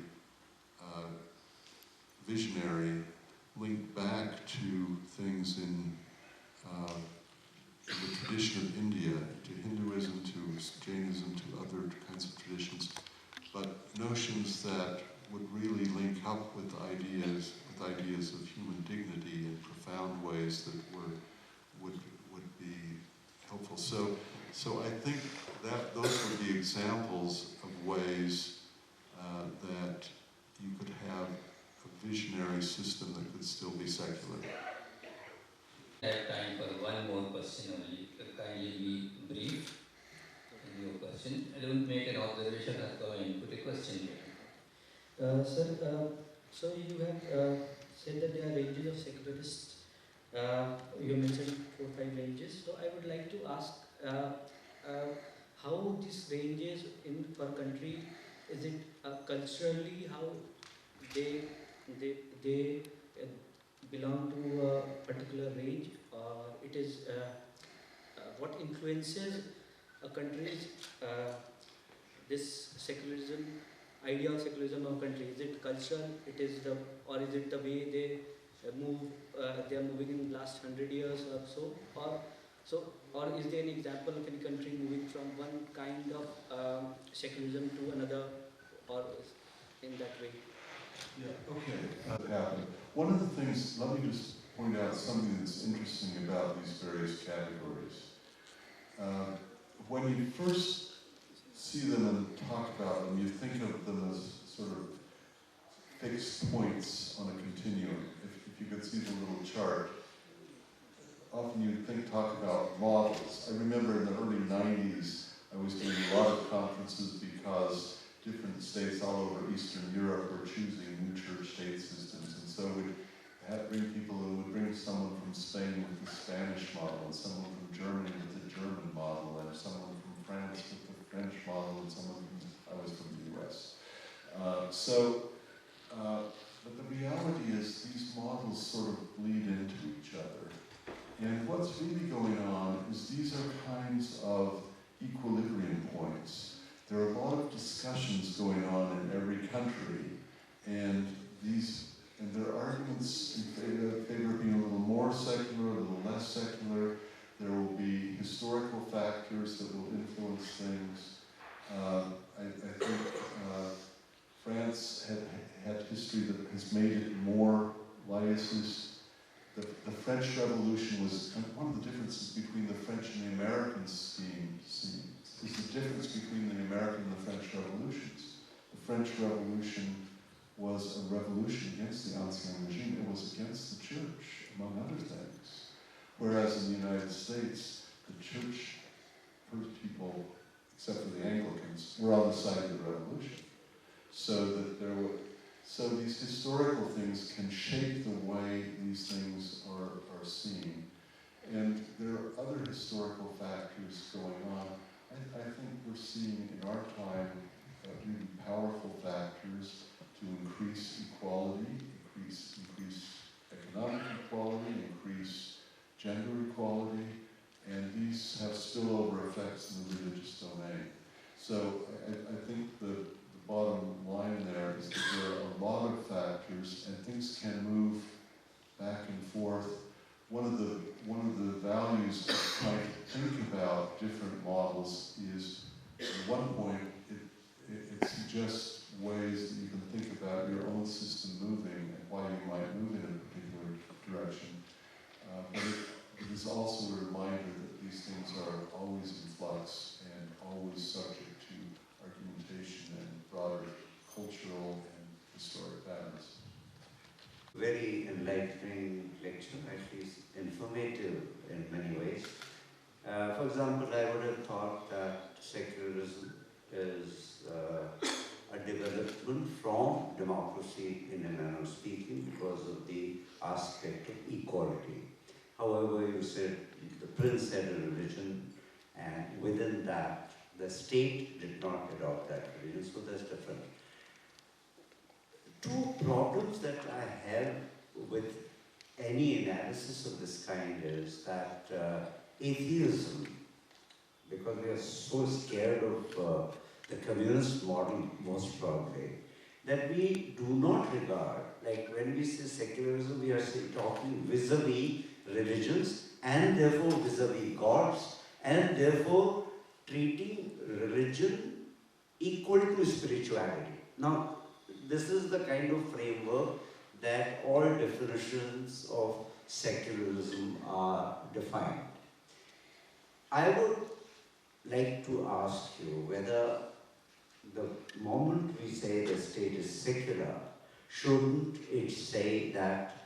visionary, linked back to things in the tradition of India, to Hinduism, to Jainism, to other kinds of traditions, but notions that would really link up with ideas of human dignity in profound ways that would be helpful. So I think that those would be examples of ways that you could have a visionary system that could still be secular. I have time for one more question only. Kindly be brief in your question. I don't make an observation or go and put a question here. Sir, so you have said that there are ranges of secularists. You mentioned 4 or 5 ranges. So I would like to ask how these ranges in per country, is it culturally how they belong to a particular range, or it is what influences a country's this secularism, idea of secularism of country? Is it culture? Or is it the way they move? They are moving in the last 100 years or so, or is there an example of any country moving from one kind of secularism to another, or in that way? Yeah, okay. One of the things, let me just point out something that's interesting about these various categories. When you first see them and talk about them, you think of them as sort of fixed points on a continuum. If you could see the little chart, often you talk about models. I remember in the early 90s, I was doing a lot of conferences because different states all over Eastern Europe were choosing new church-state systems, and so we'd bring people who would bring someone from Spain with the Spanish model, and someone from Germany with the German model, and someone from France with the French model, and someone from, I was from the US. But the reality is these models sort of bleed into each other. And what's really going on is these are kinds of equilibrium points. There are a lot of discussions going on in every country, and there are arguments in favor of being a little more secular, a little less secular. There will be historical factors that will influence things. I think France had history that has made it more laicist. The French Revolution was one of the differences between the French and the American scheme is the difference between the American and the French revolutions. The French Revolution was a revolution against the Ancien regime. It was against the church, among other things. Whereas in the United States, the church people, except for the Anglicans, were on the side of the revolution. So that so these historical things can shape the way these things are seen. And there are other historical factors going on. I think we're seeing in our time really powerful factors to increase equality, increase economic equality, increase gender equality, and these have spillover effects in the religious domain. So I think the bottom line there is that there are a lot of factors, and things can move back and forth. One of the values of trying to think about different models is, at one point, it suggests ways that you can think about your own system moving and why you might move in a particular direction. But it is also a reminder that these things are always in flux and always subject to argumentation and broader cultural and historic patterns. Very enlightening lecture, actually informative in many ways. For example, I would have thought that secularism is a development from democracy in a manner of speaking because of the aspect of equality. However, you said the prince had a religion, and within that, the state did not adopt that religion, so that's different. Two problems that I have with any analysis of this kind is that atheism, because we are so scared of the communist model most probably, that we do not regard, like when we say secularism, we are talking vis-a-vis religions and therefore vis-a-vis gods, and therefore treating religion equal to spirituality. Now, this is the kind of framework that all definitions of secularism are defined. I would like to ask you whether the moment we say the state is secular, shouldn't it say that,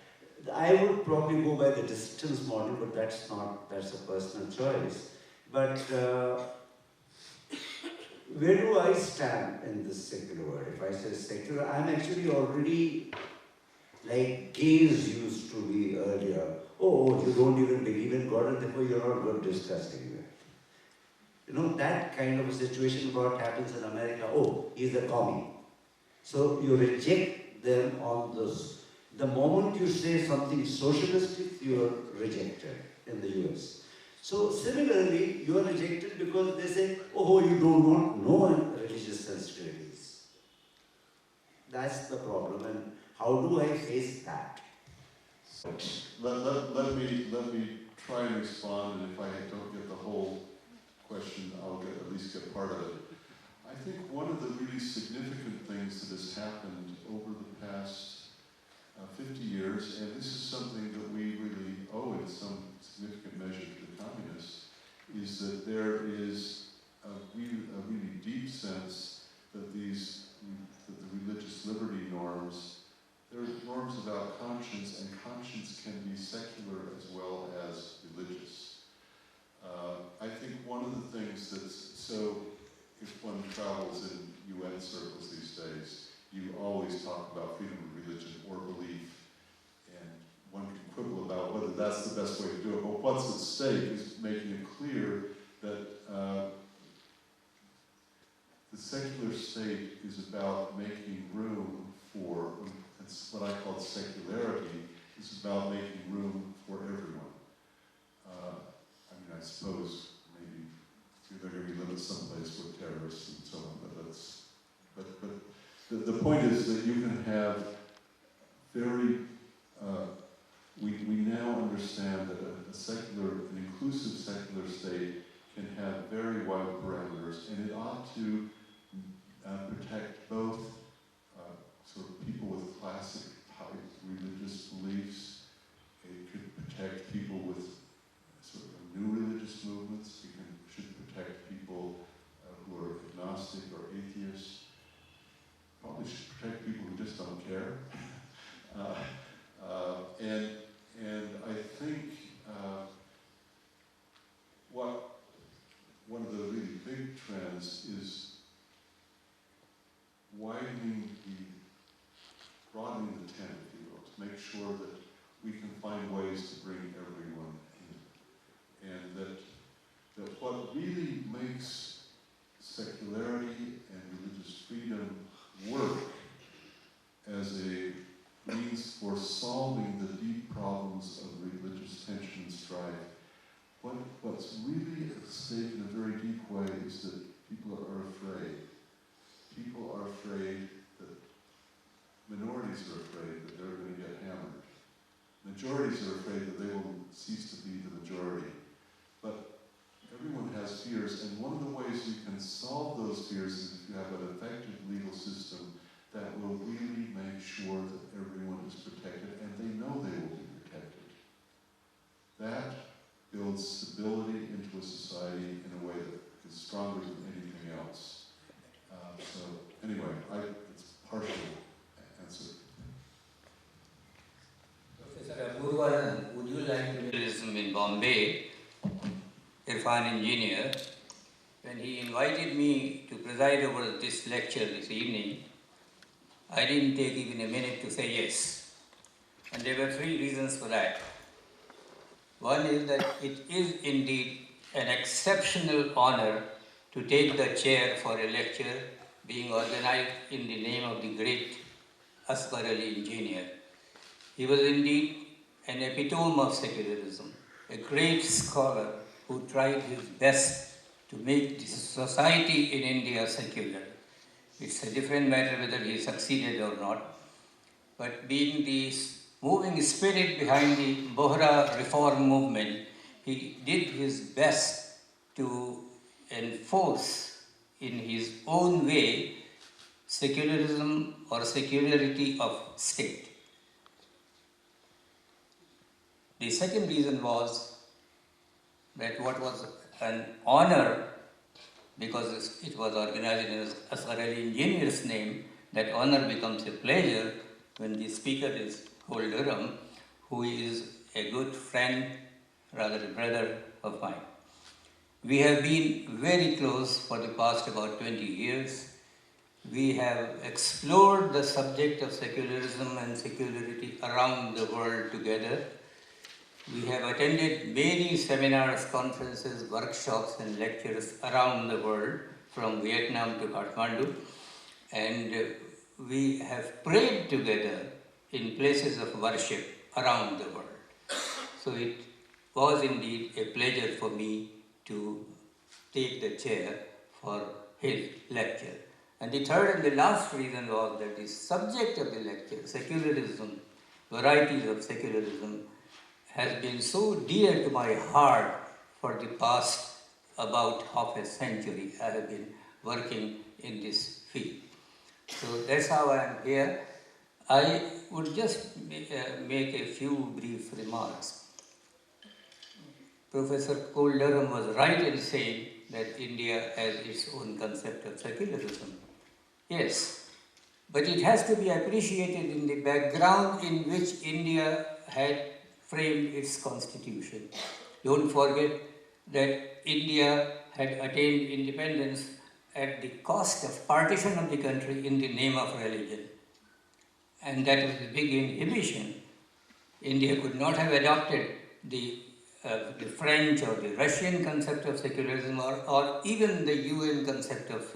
I would probably go by the distance model, but that's a personal choice. But where do I stand in this secular word? If I say secular, I'm actually already like gays used to be earlier. Oh, you don't even believe in God and therefore you're not good discussing it. You know, that kind of a situation, what happens in America, oh, he's a commie. So you reject them on this. The moment you say something socialistic, you are rejected in the US. So similarly, you are rejected because they say, oh, you do not know religious sensitivities. That's the problem, and how do I face that? Let me try and respond, and if I don't get the whole question, I'll at least get part of it. I think one of the really significant things that has happened over the past 50 years, and this is something that we really owe in some significant measure to the communists, is that there is a really deep sense that the religious liberty norms, there are norms about conscience, and conscience can be secular as well as religious. I think one of the things so if one travels in UN circles these days, you always talk about freedom of religion or belief, and one can quibble about whether that's the best way to do it, but what's at stake is making it clear that the secular state is about making room for, it's what I call secularity, is about making room for everyone. I suppose maybe they're going to be living someplace with terrorists and so on, but the point is that you can have very, we now understand that an inclusive secular state can have very wide parameters, and it ought to protect both sort of people with classic type religious beliefs. It could protect people with sort of new religious movements. It should protect people who are agnostic or atheists. Probably should protect people who just don't care. And I think trends is broadening the tent, if you will, to make sure that we can find ways to bring everyone in. And that what really makes secularity and religious freedom work as a means for solving the deep problems of religious tension and strife, what's really at stake in a very deep way is that people are afraid. People are afraid that minorities are afraid that they're going to get hammered. Majorities are afraid that they will cease to be the majority. But everyone has fears, and one of the ways you can solve those fears is if you have an effective legal system that will really make sure that everyone is protected, and they know they will be protected. That builds stability into a society in a way that is stronger than anything else. So anyway, it's a partial answer. Professor Bhawan, would you like to in Bombay, Irfan engineer, when he invited me to preside over this lecture this evening, I didn't take even a minute to say yes. And there were three reasons for that. One is that it is indeed an exceptional honor to take the chair for a lecture being organized in the name of the great Asghar engineer. He was indeed an epitome of secularism, a great scholar who tried his best to make the society in India secular. It's a different matter whether he succeeded or not. But being the moving spirit behind the Bohra reform movement, he did his best to enforce in his own way secularism or secularity of state. The second reason was that what was an honor, because it was organized in Asghar engineer's name, that honor becomes a pleasure when the speaker is called Durham, who is a good friend, rather a brother of mine. We have been very close for the past about 20 years. We have explored the subject of secularism and secularity around the world together. We have attended many seminars, conferences, workshops and lectures around the world, from Vietnam to Kathmandu, and we have prayed together in places of worship around the world. So it was indeed a pleasure for me to take the chair for his lecture. And the third and the last reason was that the subject of the lecture, secularism, varieties of secularism, has been so dear to my heart for the past about half a century. I have been working in this field. So that's how I am here. I would just make a few brief remarks. Professor Cole Durham was right in saying that India has its own concept of secularism. Yes, but it has to be appreciated in the background in which India had framed its constitution. Don't forget that India had attained independence at the cost of partition of the country in the name of religion. And that was a big inhibition. India could not have adopted the French or the Russian concept of secularism, or even the UN concept of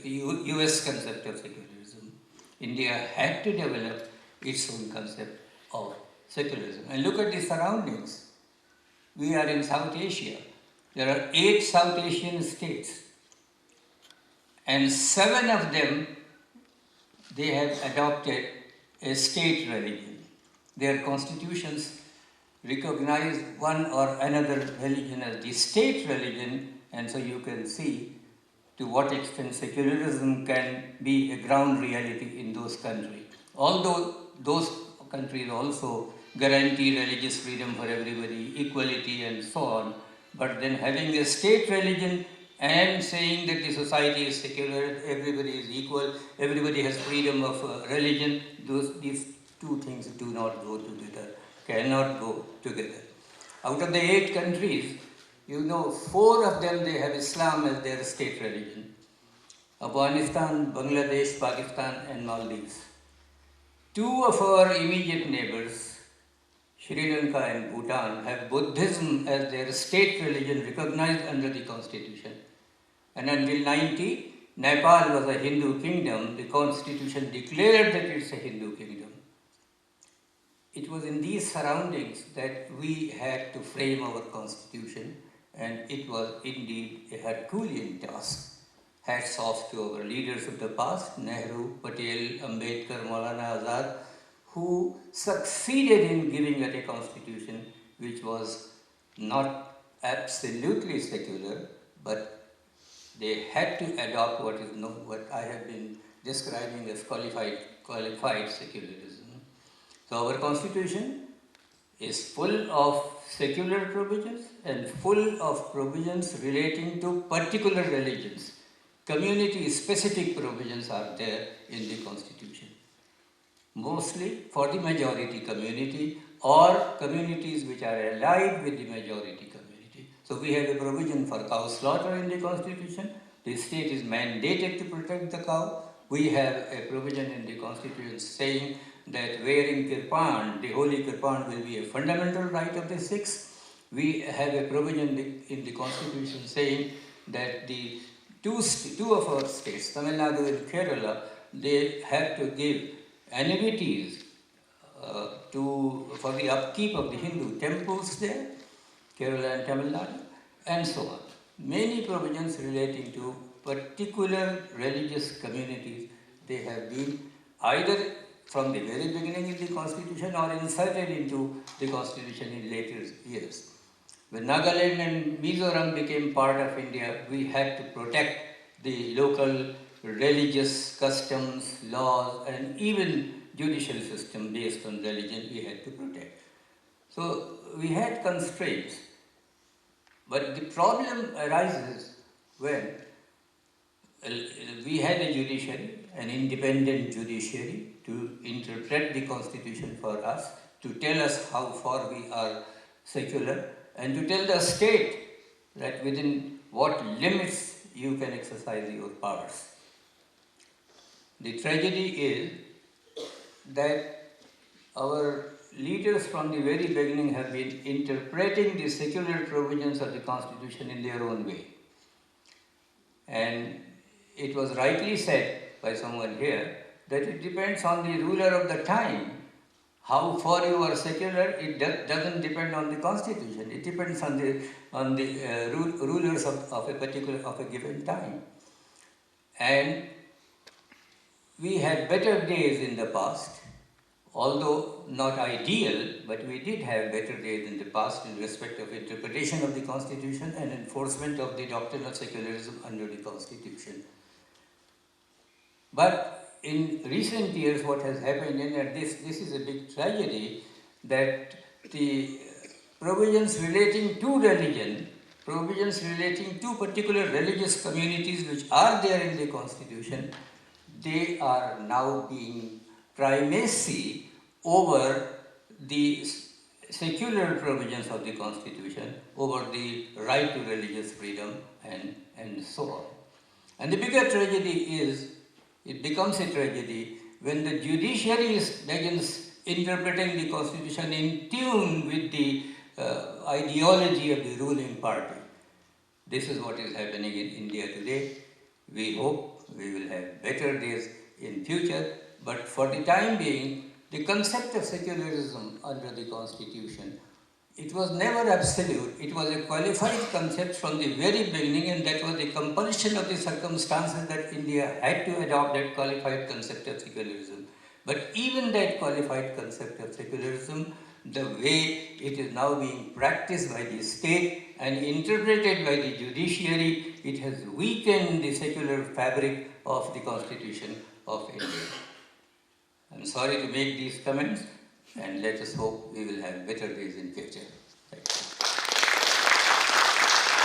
US concept of secularism. India had to develop its own concept of secularism. And look at the surroundings. We are in South Asia. There are 8 South Asian states, and 7 of them, they have adopted a state religion. Their constitutions recognize one or another religion as the state religion, and so you can see to what extent secularism can be a ground reality in those countries. Although those countries also guarantee religious freedom for everybody, equality and so on, but then having a state religion and saying that the society is secular, everybody is equal, everybody has freedom of religion, these two things do not go together, cannot go together. Out of the 8 countries, You know, 4 of them, they have Islam as their state religion. Afghanistan, Bangladesh, Pakistan and Maldives. 2 of our immediate neighbors, Sri Lanka and Bhutan, have Buddhism as their state religion recognized under the constitution. And until 90, Nepal was a Hindu kingdom. The constitution declared that it's a Hindu kingdom. It was in these surroundings that we had to frame our constitution, and it was indeed a Herculean task. Hats off to our leaders of the past, Nehru, Patel, Ambedkar, Maulana Azad, who succeeded in giving us a constitution which was not absolutely secular, but they had to adopt what I have been describing as qualified secularism. So our constitution is full of secular provisions and full of provisions relating to particular religions. Community-specific provisions are there in the constitution, mostly for the majority community or communities which are allied with the majority community. So we have a provision for cow slaughter in the constitution. The state is mandated to protect the cow. We have a provision in the constitution saying that wearing kirpan, the holy kirpan, will be a fundamental right of the Sikhs. We have a provision in the constitution saying that the two of our states, Tamil Nadu and Kerala, they have to give annuities for the upkeep of the Hindu temples there, Kerala and Tamil Nadu, and so on. Many provisions relating to particular religious communities, they have been either from the very beginning in the constitution or inserted into the constitution in later years. When Nagaland and Mizoram became part of India, we had to protect the local religious customs, laws, and even judicial system based on religion we had to protect. So we had constraints. But the problem arises when we had a judiciary, an independent judiciary, to interpret the constitution for us, to tell us how far we are secular, and to tell the state that within what limits you can exercise your powers. The tragedy is that our leaders from the very beginning have been interpreting the secular provisions of the constitution in their own way. And it was rightly said by someone here that it depends on the ruler of the time. How far you are secular, it doesn't depend on the constitution. It depends on the rulers of a given time. And we had better days in the past, although not ideal, but we did have better days in the past in respect of interpretation of the constitution and enforcement of the doctrine of secularism under the constitution. But in recent years, what has happened, and this is a big tragedy, that the provisions relating to religion, provisions relating to particular religious communities which are there in the constitution, they are now being primacy over the secular provisions of the constitution, over the right to religious freedom, and so on. And the bigger tragedy is, it becomes a tragedy when the judiciary begins interpreting the constitution in tune with the ideology of the ruling party. This is what is happening in India today. We hope we will have better days in future, but for the time being, the concept of secularism under the constitution, it was never absolute. It was a qualified concept from the very beginning, and that was the compulsion of the circumstances that India had to adopt that qualified concept of secularism. But even that qualified concept of secularism, the way it is now being practiced by the state and interpreted by the judiciary, it has weakened the secular fabric of the Constitution of India. I'm sorry to make these comments, and let us hope we will have better days in future.